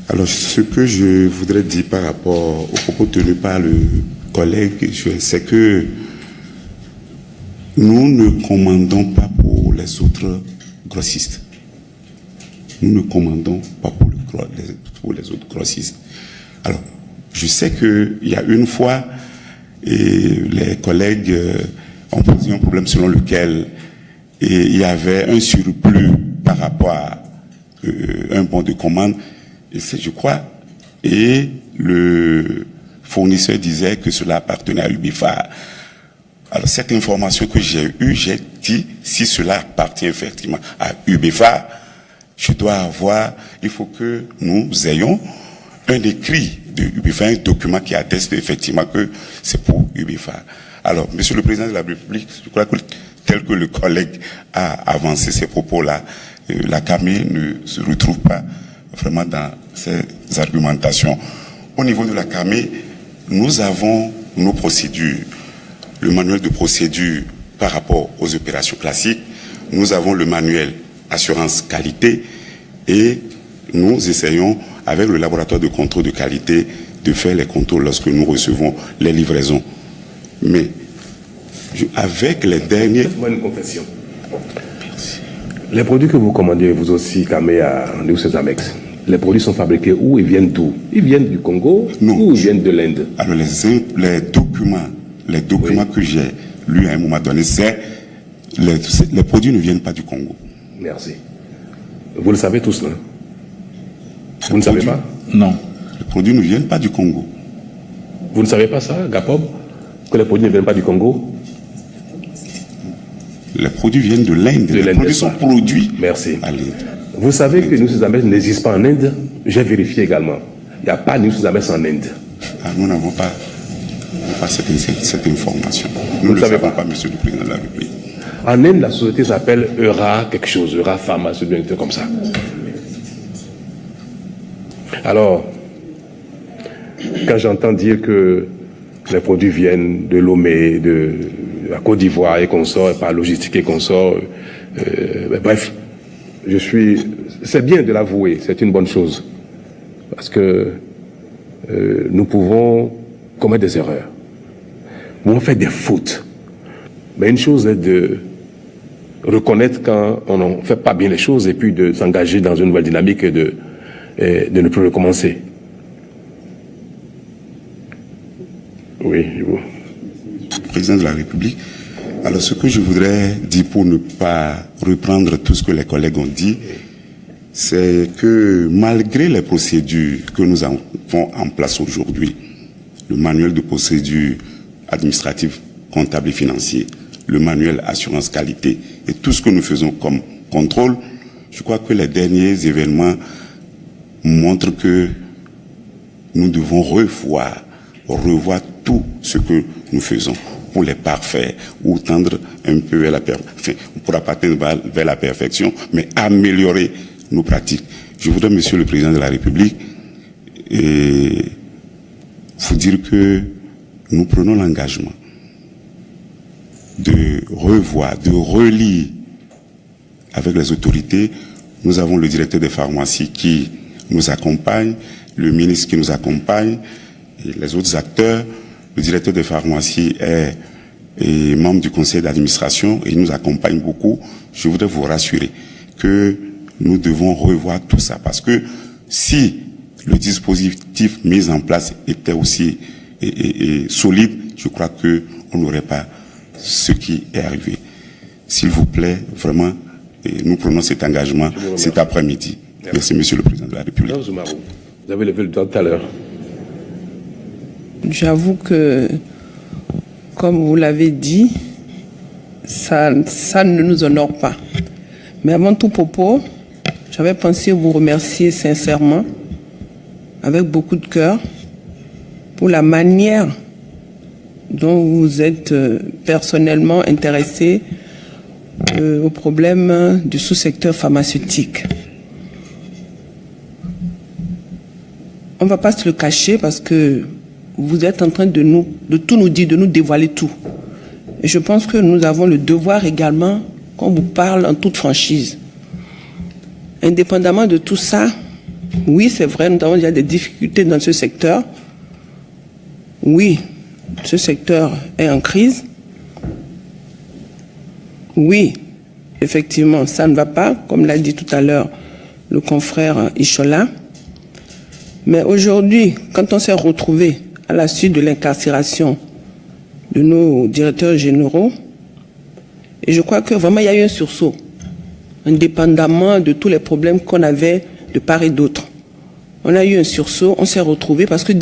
Alors, ce que je voudrais dire par rapport au propos tenu par le collègue, c'est que nous ne commandons pas pour les autres grossistes. Nous ne commandons pas pour les autres grossistes. Alors, je sais qu'il y a une fois, les collègues ont posé un problème selon lequel il y avait un surplus par rapport à un bon de commande, et je crois, et le fournisseur disait que cela appartenait à UBIFA. Alors, cette information que j'ai eue, j'ai dit, si cela appartient effectivement à UBIFA, je dois avoir, il faut que nous ayons un écrit de UBIFA, un document qui atteste effectivement que c'est pour UBIFA. Alors, monsieur le président de la République, je crois que tel que le collègue a avancé ces propos-là, la CAME ne se retrouve pas vraiment dans ces argumentations. Au niveau de la CAME, nous avons nos procédures, le manuel de procédure par rapport aux opérations classiques, nous avons le manuel assurance qualité et nous essayons avec le laboratoire de contrôle de qualité de faire les contrôles lorsque nous recevons les livraisons. Mais avec les derniers... Faites-moi une confession. Les produits que vous commandez, vous aussi, Camé, à News-Cesamex, les produits sont fabriqués où? Ils viennent d'où? Ils viennent du Congo? Non. Ou ils viennent de l'Inde? Alors les documents oui, que j'ai lus à un moment donné, c'est les produits ne viennent pas du Congo. Merci. Vous le savez tous, là? Vous ne savez pas? Non. Les produits ne viennent pas du Congo. Vous ne savez pas ça, Gapob? Que les produits ne viennent pas du Congo? Les produits viennent de l'Inde. Les produits sont produits. Merci. Vous savez que News-Cesamex n'existe pas en Inde? J'ai vérifié également. Il n'y a pas News-Cesamex en Inde. Ah, nous n'avons pas cette information. Nous ne le savons pas, monsieur le président de la République. En Inde, la société s'appelle Eura quelque chose, Eura Pharma, c'est comme ça. Alors, quand j'entends dire que les produits viennent de Lomé, de la Côte d'Ivoire et consorts, et par logistique et consorts, bref, c'est bien de l'avouer, c'est une bonne chose. Parce que nous pouvons commettre des erreurs. Nous pouvons faire des fautes. Mais une chose est de reconnaître quand on ne fait pas bien les choses et puis de s'engager dans une nouvelle dynamique et de ne plus recommencer. Oui, je vous. Président de la République, alors ce que je voudrais dire pour ne pas reprendre tout ce que les collègues ont dit, c'est que malgré les procédures que nous avons en place aujourd'hui, le manuel de procédure administrative, comptable et financier, le manuel assurance qualité et tout ce que nous faisons comme contrôle, je crois que les derniers événements montrent que nous devons revoir tout ce que nous faisons pour les parfaire ou tendre un peu vers la perfection. On pourra pas tendre vers la perfection, mais améliorer nos pratiques. Je voudrais, monsieur le président de la République, vous dire que nous prenons l'engagement de revoir, de relire avec les autorités. Nous avons le directeur des pharmacies qui nous accompagne, le ministre qui nous accompagne, et les autres acteurs. Le directeur des pharmacies est membre du conseil d'administration et il nous accompagne beaucoup. Je voudrais vous rassurer que nous devons revoir tout ça parce que si le dispositif mis en place était aussi solide, je crois que on n'aurait pas ce qui est arrivé. S'il vous plaît, vraiment, Et nous prenons cet engagement cet après-midi. Merci, Monsieur le Président de la République. Vous avez levé le doigt tout à l'heure. J'avoue que, comme vous l'avez dit, ça ne nous honore pas. Mais avant tout propos, j'avais pensé vous remercier sincèrement, avec beaucoup de cœur, pour la manière dont vous êtes personnellement intéressé au problème du sous-secteur pharmaceutique. On ne va pas se le cacher parce que vous êtes en train de tout nous dire, de nous dévoiler tout. Et je pense que nous avons le devoir également qu'on vous parle en toute franchise. Indépendamment de tout ça, oui, c'est vrai, nous avons déjà des difficultés dans ce secteur. Oui, ce secteur est en crise. Oui, effectivement, ça ne va pas, comme l'a dit tout à l'heure le confrère Ishola. Mais aujourd'hui, quand on s'est retrouvé à la suite de l'incarcération de nos directeurs généraux, et je crois que vraiment il y a eu un sursaut, indépendamment de tous les problèmes qu'on avait de part et d'autre. On a eu un sursaut, on s'est retrouvé parce que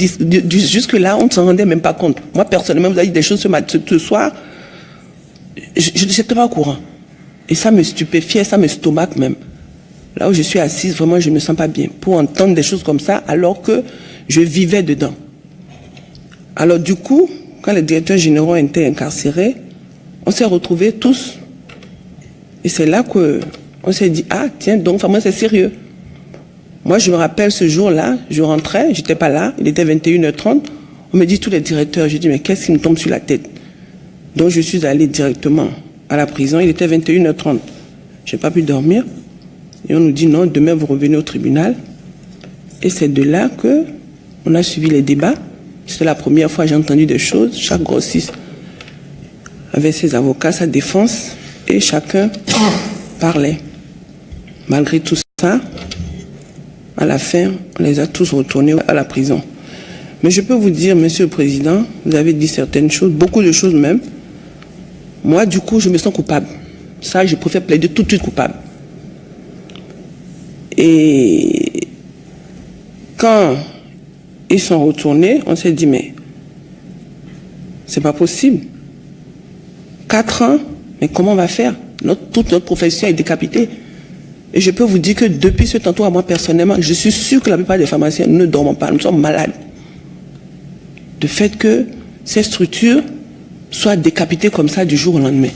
jusque-là, on ne s'en rendait même pas compte. Moi, personnellement, vous avez dit des choses ce soir, je n'étais pas au courant. Et ça me stupéfiait, ça me stomaque même. Là où je suis assise, vraiment, je ne me sens pas bien pour entendre des choses comme ça alors que je vivais dedans. Alors du coup, quand les directeurs généraux étaient incarcérés, on s'est retrouvés tous. Et c'est là qu'on s'est dit, ah tiens, donc vraiment c'est sérieux. Moi, je me rappelle ce jour-là, je rentrais, j'étais pas là, il était 21h30. On me dit tous les directeurs, j'ai dit, mais qu'est-ce qui me tombe sur la tête? Donc je suis allé directement à la prison, il était 21h30. Je n'ai pas pu dormir. Et on nous dit, non, demain vous revenez au tribunal. Et c'est de là qu'on a suivi les débats. C'était la première fois que j'ai entendu des choses. Chaque grossiste avait ses avocats, sa défense, et chacun parlait. Malgré tout ça, à la fin, on les a tous retournés à la prison. Mais je peux vous dire, Monsieur le Président, vous avez dit certaines choses, beaucoup de choses même. Moi, du coup, je me sens coupable. Ça, je préfère plaider tout de suite coupable. Et quand ils sont retournés, on s'est dit, mais c'est pas possible. 4 ans, mais comment on va faire? Toute notre profession est décapitée. Et je peux vous dire que depuis ce temps, moi personnellement, je suis sûr que la plupart des pharmaciens ne dorment pas, nous sommes malades. De fait que ces structures soient décapitées comme ça du jour au lendemain.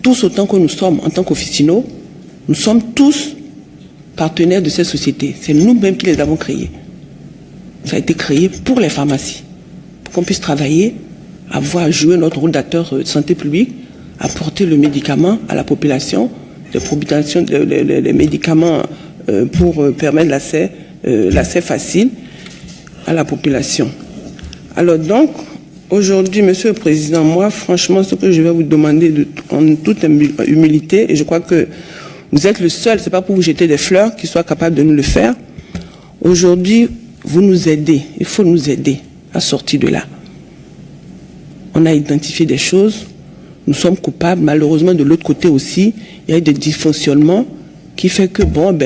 Tous autant que nous sommes en tant qu'officinaux, nous sommes tous partenaires de ces sociétés. C'est nous-mêmes qui les avons créées. Ça a été créé pour les pharmacies, pour qu'on puisse travailler, avoir joué notre rôle d'acteur de santé publique, apporter le médicament à la population, les médicaments pour permettre l'accès facile à la population. Alors donc, aujourd'hui, Monsieur le Président, moi, franchement, ce que je vais vous demander en toute humilité, et je crois que vous êtes le seul, ce n'est pas pour vous jeter des fleurs, qui soit capable de nous le faire. Aujourd'hui, vous nous aidez, il faut nous aider à sortir de là. On a identifié des choses, nous sommes coupables, malheureusement de l'autre côté aussi, il y a eu des dysfonctionnements qui fait que, bon,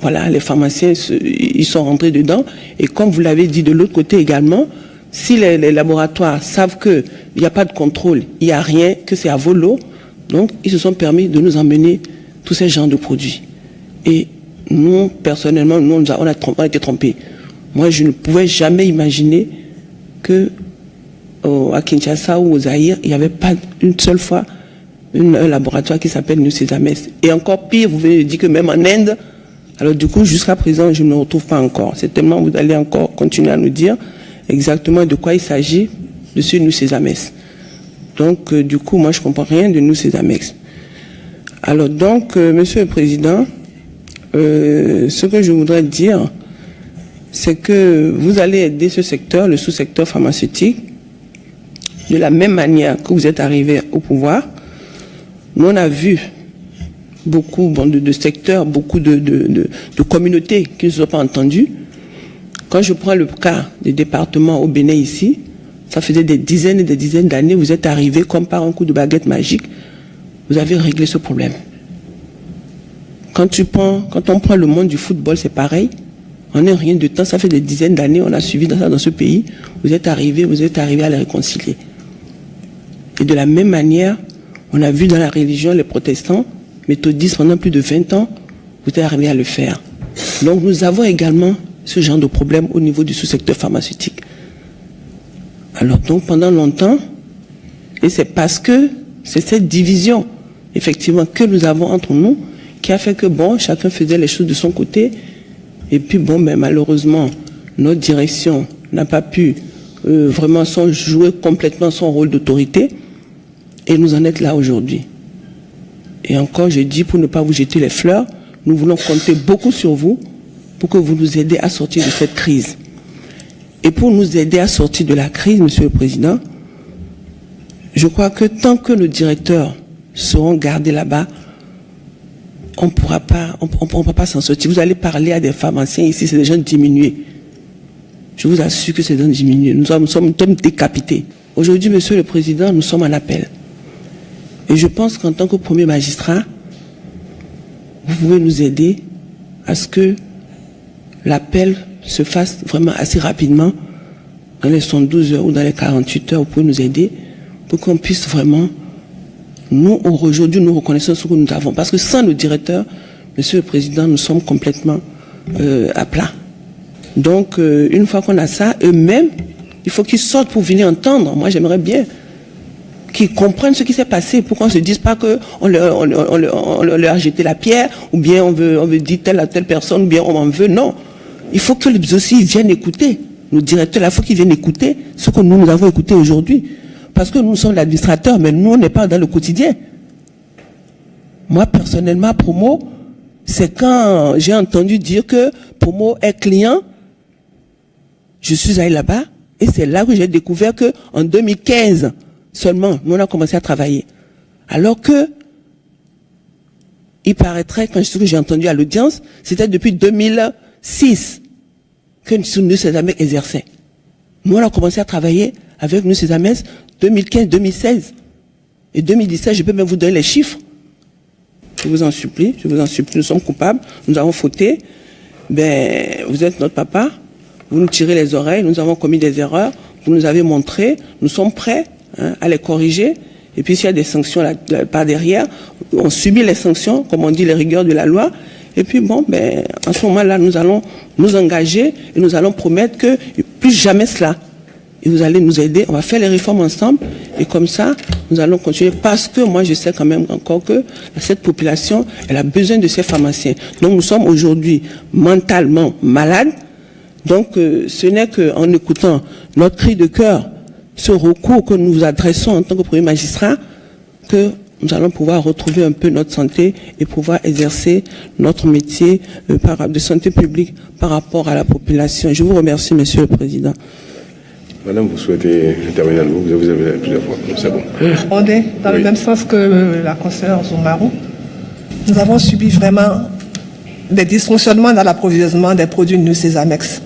voilà, les pharmaciens, ils sont rentrés dedans, et comme vous l'avez dit de l'autre côté également, si les laboratoires savent qu'il n'y a pas de contrôle, il n'y a rien, que c'est à volo, donc ils se sont permis de nous emmener tous ces genres de produits. Et nous, personnellement, nous, on a été trompés. Moi, je ne pouvais jamais imaginer que à Kinshasa ou au Zaïre, il n'y avait pas une seule fois un laboratoire qui s'appelle Nucesames. Et encore pire, vous venez de dire que même en Inde, alors du coup, jusqu'à présent, je ne me retrouve pas encore. C'est tellement, vous allez encore continuer à nous dire exactement de quoi il s'agit de ce Nucesames. Donc, du coup, moi, je ne comprends rien de Nucesames. Alors donc, Monsieur le Président, ce que je voudrais dire, c'est que vous allez aider ce secteur, le sous-secteur pharmaceutique, de la même manière que vous êtes arrivé au pouvoir. Nous, on a vu beaucoup de secteurs, beaucoup de communautés qui ne se sont pas entendues. Quand je prends le cas des départements au Bénin ici, ça faisait des dizaines et des dizaines d'années, vous êtes arrivés comme par un coup de baguette magique, vous avez réglé ce problème. Quand on prend le monde du football, c'est pareil. On n'est rien de temps, ça fait des dizaines d'années, on a suivi dans ce pays. Vous êtes arrivés à les réconcilier. Et de la même manière, on a vu dans la religion les protestants, méthodistes pendant plus de 20 ans, vous êtes arrivés à le faire. Donc nous avons également ce genre de problème au niveau du sous-secteur pharmaceutique. Alors donc pendant longtemps, et c'est parce que c'est cette division, effectivement, que nous avons entre nous, qui a fait que bon, chacun faisait les choses de son côté, et puis bon, ben malheureusement, notre direction n'a pas pu vraiment jouer complètement son rôle d'autorité, et nous en êtes là aujourd'hui. Et encore, je dis, pour ne pas vous jeter les fleurs, nous voulons compter beaucoup sur vous pour que vous nous aidiez à sortir de cette crise. Et pour nous aider à sortir de la crise, Monsieur le Président, je crois que tant que nos directeurs seront gardés là-bas, on ne pourra pas s'en sortir. Vous allez parler à des pharmaciens ici, c'est des gens diminués. Je vous assure que c'est des gens diminués. Nous sommes décapités. Aujourd'hui, Monsieur le Président, nous sommes en appel. Et je pense qu'en tant que premier magistrat, vous pouvez nous aider à ce que l'appel se fasse vraiment assez rapidement, dans les 72 heures ou dans les 48 heures, vous pouvez nous aider pour qu'on puisse vraiment, nous, aujourd'hui, nous reconnaissons ce que nous avons. Parce que sans nos directeurs, Monsieur le Président, nous sommes complètement à plat. Donc, une fois qu'on a ça, eux-mêmes, il faut qu'ils sortent pour venir entendre. Moi, j'aimerais bien qu'ils comprennent ce qui s'est passé, pour qu'on ne se dise pas qu'on leur a jeté la pierre, ou bien on veut dire telle à telle personne, ou bien on en veut. Non. Il faut que aussi viennent écouter. Nos directeurs, il faut qu'ils viennent écouter ce que nous avons écouté aujourd'hui. Parce que nous sommes l'administrateur, mais nous, on n'est pas dans le quotidien. Moi, personnellement, Promo, c'est quand j'ai entendu dire que Promo est client, je suis allé là-bas, et c'est là que j'ai découvert qu'en 2015, seulement, nous on a commencé à travailler. Alors que, il paraîtrait, quand j'ai entendu à l'audience, c'était depuis 2006 que nous Césamès exerçait. Nous on a commencé à travailler avec nous Césamès 2015-2016. Et 2017, je peux même vous donner les chiffres. Je vous en supplie, nous sommes coupables, nous avons fauté. Ben, vous êtes notre papa, vous nous tirez les oreilles, nous avons commis des erreurs, vous nous avez montré, nous sommes prêts à les corriger. Et puis s'il y a des sanctions par derrière, on subit les sanctions, comme on dit, les rigueurs de la loi. Et puis bon, ben, en ce moment-là, nous allons nous engager et nous allons promettre que plus jamais cela. Et vous allez nous aider, on va faire les réformes ensemble. Et comme ça, nous allons continuer. Parce que moi, je sais quand même encore que cette population, elle a besoin de ces pharmaciens. Donc nous sommes aujourd'hui mentalement malades. Donc ce n'est qu'en écoutant notre cri de cœur, ce recours que nous vous adressons en tant que premier magistrat, que nous allons pouvoir retrouver un peu notre santé et pouvoir exercer notre métier de santé publique par rapport à la population. Je vous remercie, Monsieur le Président. Madame, vous souhaitez intervenir à nouveau, vous avez plusieurs fois, c'est bon. On est dans le même sens que la consoeur Zoumarou. Nous avons subi vraiment des dysfonctionnements dans l'approvisionnement des produits New Césamex.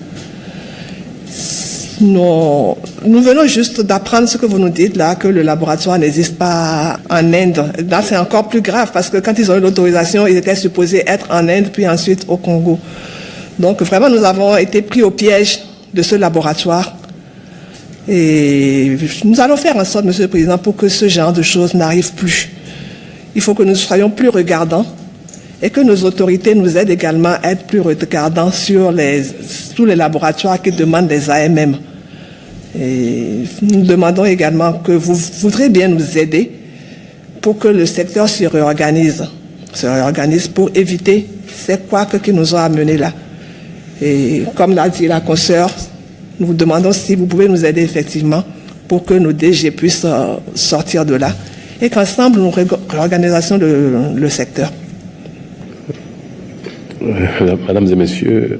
Nous venons juste d'apprendre ce que vous nous dites là, que le laboratoire n'existe pas en Inde. Là, c'est encore plus grave parce que quand ils ont eu l'autorisation, ils étaient supposés être en Inde, puis ensuite au Congo. Donc vraiment, nous avons été pris au piège de ce laboratoire. Et nous allons faire en sorte, Monsieur le Président, pour que ce genre de choses n'arrive plus. Il faut que nous soyons plus regardants et que nos autorités nous aident également à être plus regardants sur tous les laboratoires qui demandent des AMM. Et nous demandons également que vous voudrez bien nous aider pour que le secteur se réorganise pour éviter ces couacs qui nous ont amenés là. Et comme l'a dit la consoeur, nous vous demandons si vous pouvez nous aider effectivement pour que nos DG puissent sortir de là et qu'ensemble nous réorganisons le secteur. Mesdames et messieurs,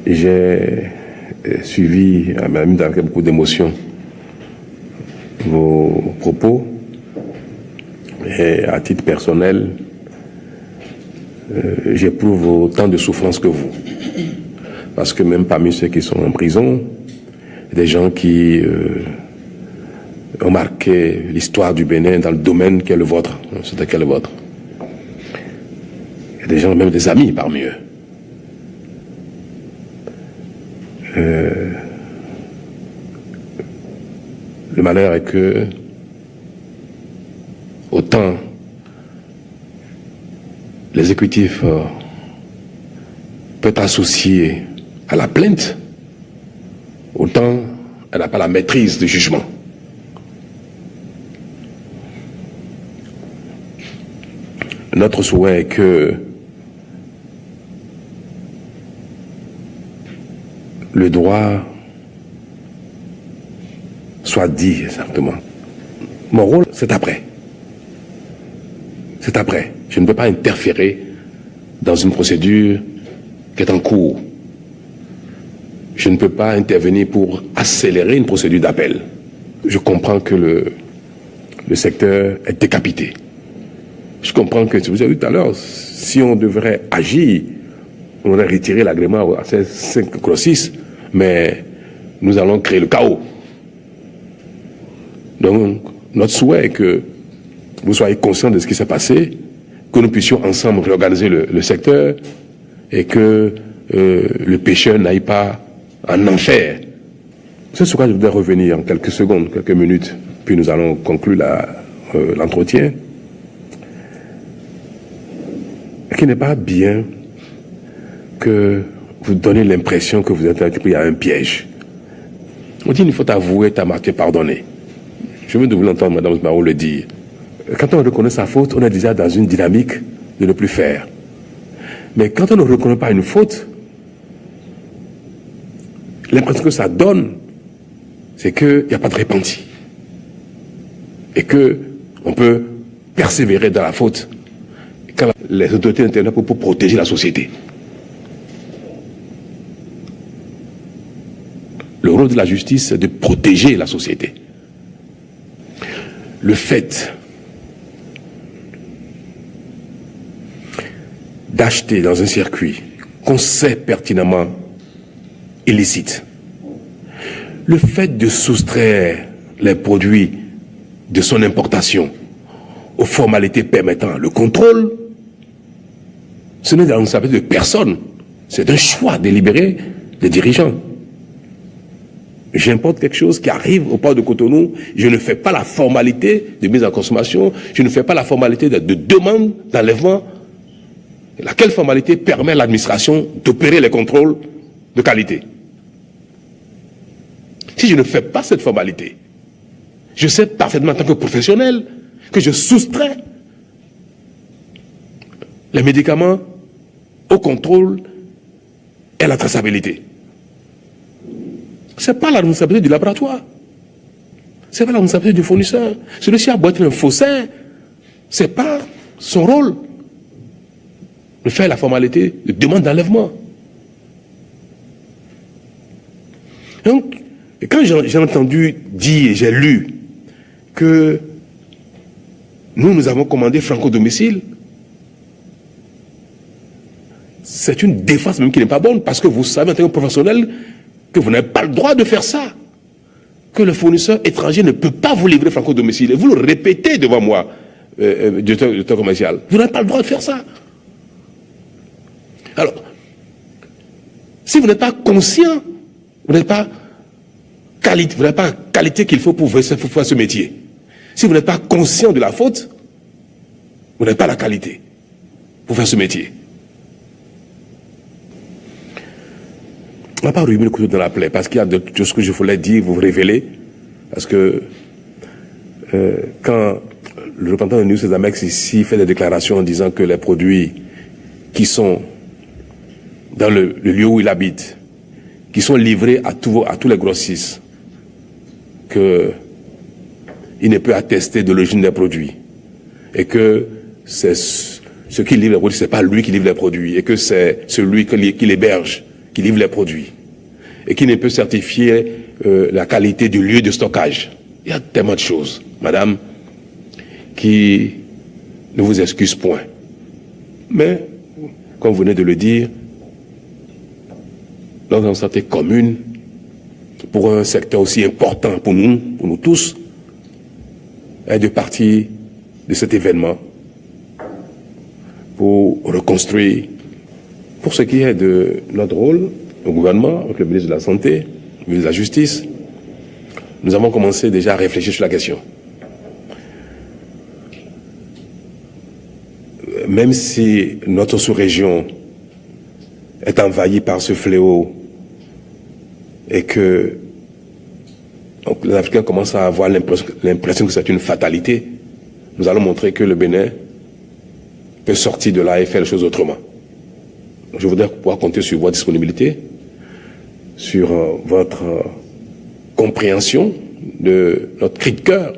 j'ai suivi, même avec beaucoup d'émotion, vos propos et à titre personnel, j'éprouve autant de souffrance que vous. Parce que même parmi ceux qui sont en prison, des gens qui ont marqué l'histoire du Bénin dans le domaine qui est le vôtre. C'était quel est le vôtre? Il y a des gens, même des amis parmi eux. Le malheur est que autant l'exécutif peut être associé à la plainte, autant elle n'a pas la maîtrise du jugement. Notre souhait est que le droit soit dit exactement. Mon rôle, c'est après. C'est après. Je ne peux pas interférer dans une procédure qui est en cours. Je ne peux pas intervenir pour accélérer une procédure d'appel. Je comprends que le secteur est décapité. Je comprends que, vous avez vu tout à l'heure, si on devrait agir, on aurait retiré l'agrément à ces 5 grossistes, mais nous allons créer le chaos. Donc, notre souhait est que vous soyez conscients de ce qui s'est passé, que nous puissions ensemble réorganiser le secteur et que le pêcheur n'aille pas en enfer. C'est sur quoi je voudrais revenir en quelques secondes, quelques minutes, puis nous allons conclure l'entretien. Qu'il n'est pas bien que vous donnez l'impression que vous êtes il y a un piège. On dit une faute avouée, ta marque est pardonnée. Je veux de vous l'entendre, Madame Marot, le dire. Quand on reconnaît sa faute, on est déjà dans une dynamique de ne plus faire. Mais quand on ne reconnaît pas une faute, l'impression que ça donne, c'est qu'il n'y a pas de repenti. Et qu'on peut persévérer dans la faute quand les autorités interviennent pour protéger la société. Le rôle de la justice, c'est de protéger la société. Le fait d'acheter dans un circuit qu'on sait pertinemment illicite, le fait de soustraire les produits de son importation aux formalités permettant le contrôle, ce n'est dans la responsabilité de personne, c'est un choix délibéré des dirigeants. J'importe quelque chose qui arrive au port de Cotonou, je ne fais pas la formalité de mise en consommation, je ne fais pas la formalité de demande d'enlèvement. Laquelle formalité permet à l'administration d'opérer les contrôles de qualité? Si je ne fais pas cette formalité, je sais parfaitement en tant que professionnel que je soustrais les médicaments au contrôle et à la traçabilité. Ce n'est pas la responsabilité du laboratoire. Ce n'est pas la responsabilité du fournisseur. Celui-ci a beau être un faussaire, ce n'est pas son rôle de faire la formalité de demande d'enlèvement. Donc, quand j'ai entendu dire et j'ai lu que nous avons commandé franco-domicile, c'est une défense même qui n'est pas bonne, parce que vous savez en tant que professionnel que vous n'avez pas le droit de faire ça, que le fournisseur étranger ne peut pas vous livrer franco-domicile, et vous le répétez devant moi, directeur commercial, vous n'avez pas le droit de faire ça. Alors, si vous n'êtes pas conscient, vous n'êtes pas qualité qu'il faut pour faire ce métier. Si vous n'êtes pas conscient de la faute, vous n'avez pas la qualité pour faire ce métier. On ne va pas remuer le couteau dans la plaie, parce qu'il y a de choses que je voulais dire, vous révéler. Parce que quand le représentant de News Amex ici fait des déclarations en disant que les produits qui sont dans le lieu où il habite, qui sont livrés à tous les grossistes, qu'il ne peut attester de l'origine des produits, et que c'est ce qui livre les produits, ce n'est pas lui qui livre les produits, et que c'est celui qui l'héberge qui livre les produits, et qui ne peut certifier la qualité du lieu de stockage. Il y a tellement de choses, madame, qui ne vous excusent point. Mais, comme vous venez de le dire, dans une santé commune, pour un secteur aussi important pour nous tous, est de partir de cet événement pour reconstruire. Pour ce qui est de notre rôle au gouvernement, avec le ministre de la Santé, le ministre de la Justice, nous avons commencé déjà à réfléchir sur la question. Même si notre sous-région est envahie par ce fléau et que donc, les Africains commencent à avoir l'impression que c'est une fatalité, nous allons montrer que le Bénin peut sortir de là et faire les choses autrement. Je voudrais pouvoir compter sur votre disponibilité, sur votre compréhension de notre cri de cœur,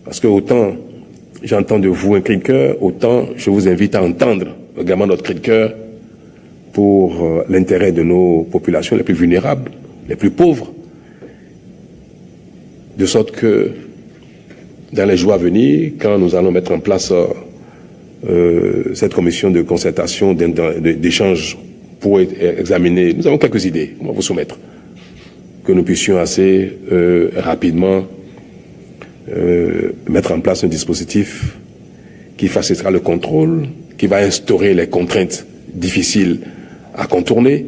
parce que autant j'entends de vous un cri de cœur, autant je vous invite à entendre également notre cri de cœur pour l'intérêt de nos populations les plus vulnérables, les plus pauvres, de sorte que dans les jours à venir, quand nous allons mettre en place cette commission de concertation, d'échange pour examiner, nous avons quelques idées, on va vous soumettre, que nous puissions assez rapidement mettre en place un dispositif qui facilitera le contrôle, qui va instaurer les contraintes difficiles à contourner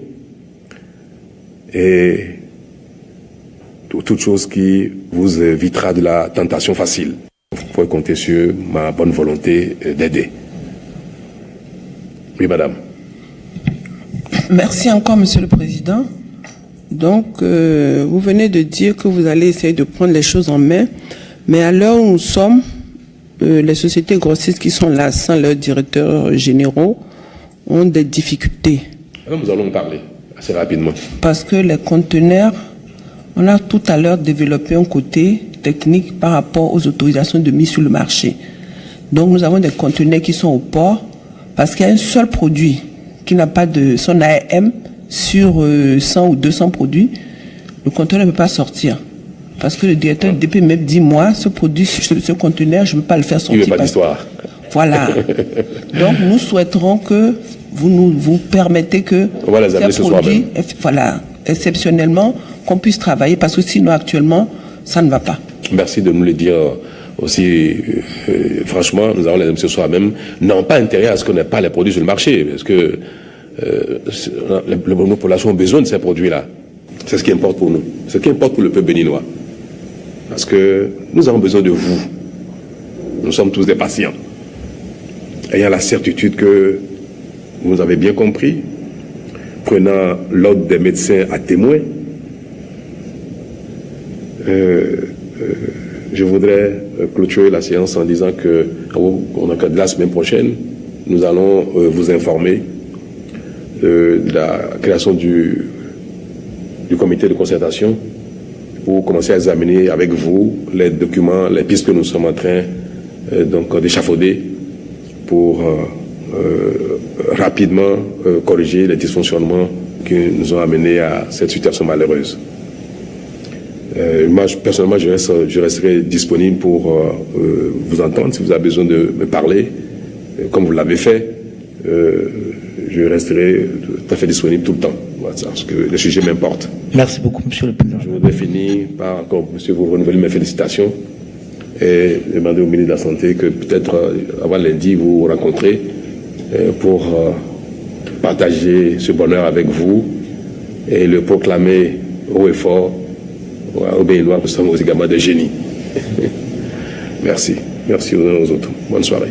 et toute chose qui vous évitera de la tentation facile. Vous pouvez compter sur ma bonne volonté d'aider. Oui, madame. Merci encore, Monsieur le Président. Donc, vous venez de dire que vous allez essayer de prendre les choses en main, mais à l'heure où nous sommes, les sociétés grossistes qui sont là sans leurs directeurs généraux ont des difficultés. Alors nous allons en parler assez rapidement. Parce que les conteneurs, on a tout à l'heure développé un côté technique par rapport aux autorisations de mise sur le marché. Donc nous avons des conteneurs qui sont au port parce qu'il y a un seul produit qui n'a pas de son ARM sur 100 ou 200 produits. Le conteneur ne peut pas sortir. Parce que le directeur DP même dit, moi, ce produit, ce conteneur, je ne veux pas le faire sortir. Il n'y a pas d'histoire. Voilà. Donc nous souhaiterons que vous permettez que on va les amener ce soir même. Voilà, exceptionnellement, qu'on puisse travailler parce que sinon actuellement, ça ne va pas. Merci de nous le dire aussi. Franchement, nous allons les amener ce soir même. N'ont pas intérêt à ce qu'on n'ait pas les produits sur le marché parce que nos populations ont besoin de ces produits-là. C'est ce qui importe pour nous. Ce qui importe pour le peuple béninois. Parce que nous avons besoin de vous. Nous sommes tous des patients. Ayant la certitude que vous avez bien compris, prenant l'ordre des médecins à témoin, je voudrais clôturer la séance en disant que la semaine prochaine, nous allons vous informer de la création du comité de concertation pour commencer à examiner avec vous les documents, les pistes que nous sommes en train d'échafauder pour rapidement corriger les dysfonctionnements qui nous ont amenés à cette situation malheureuse. Moi, personnellement, je resterai disponible pour vous entendre si vous avez besoin de me parler, comme vous l'avez fait. Je resterai tout à fait disponible tout le temps, parce que le sujet m'importe. Merci beaucoup, Monsieur le Président. Je voudrais finir par encore, Monsieur, vous renouveler mes félicitations et demander au ministre de la Santé que peut-être avant lundi, vous vous rencontrez pour partager ce bonheur avec vous et le proclamer haut et fort au Béninois. Nous sommes également des génies. Merci. Merci aux uns aux autres. Bonne soirée.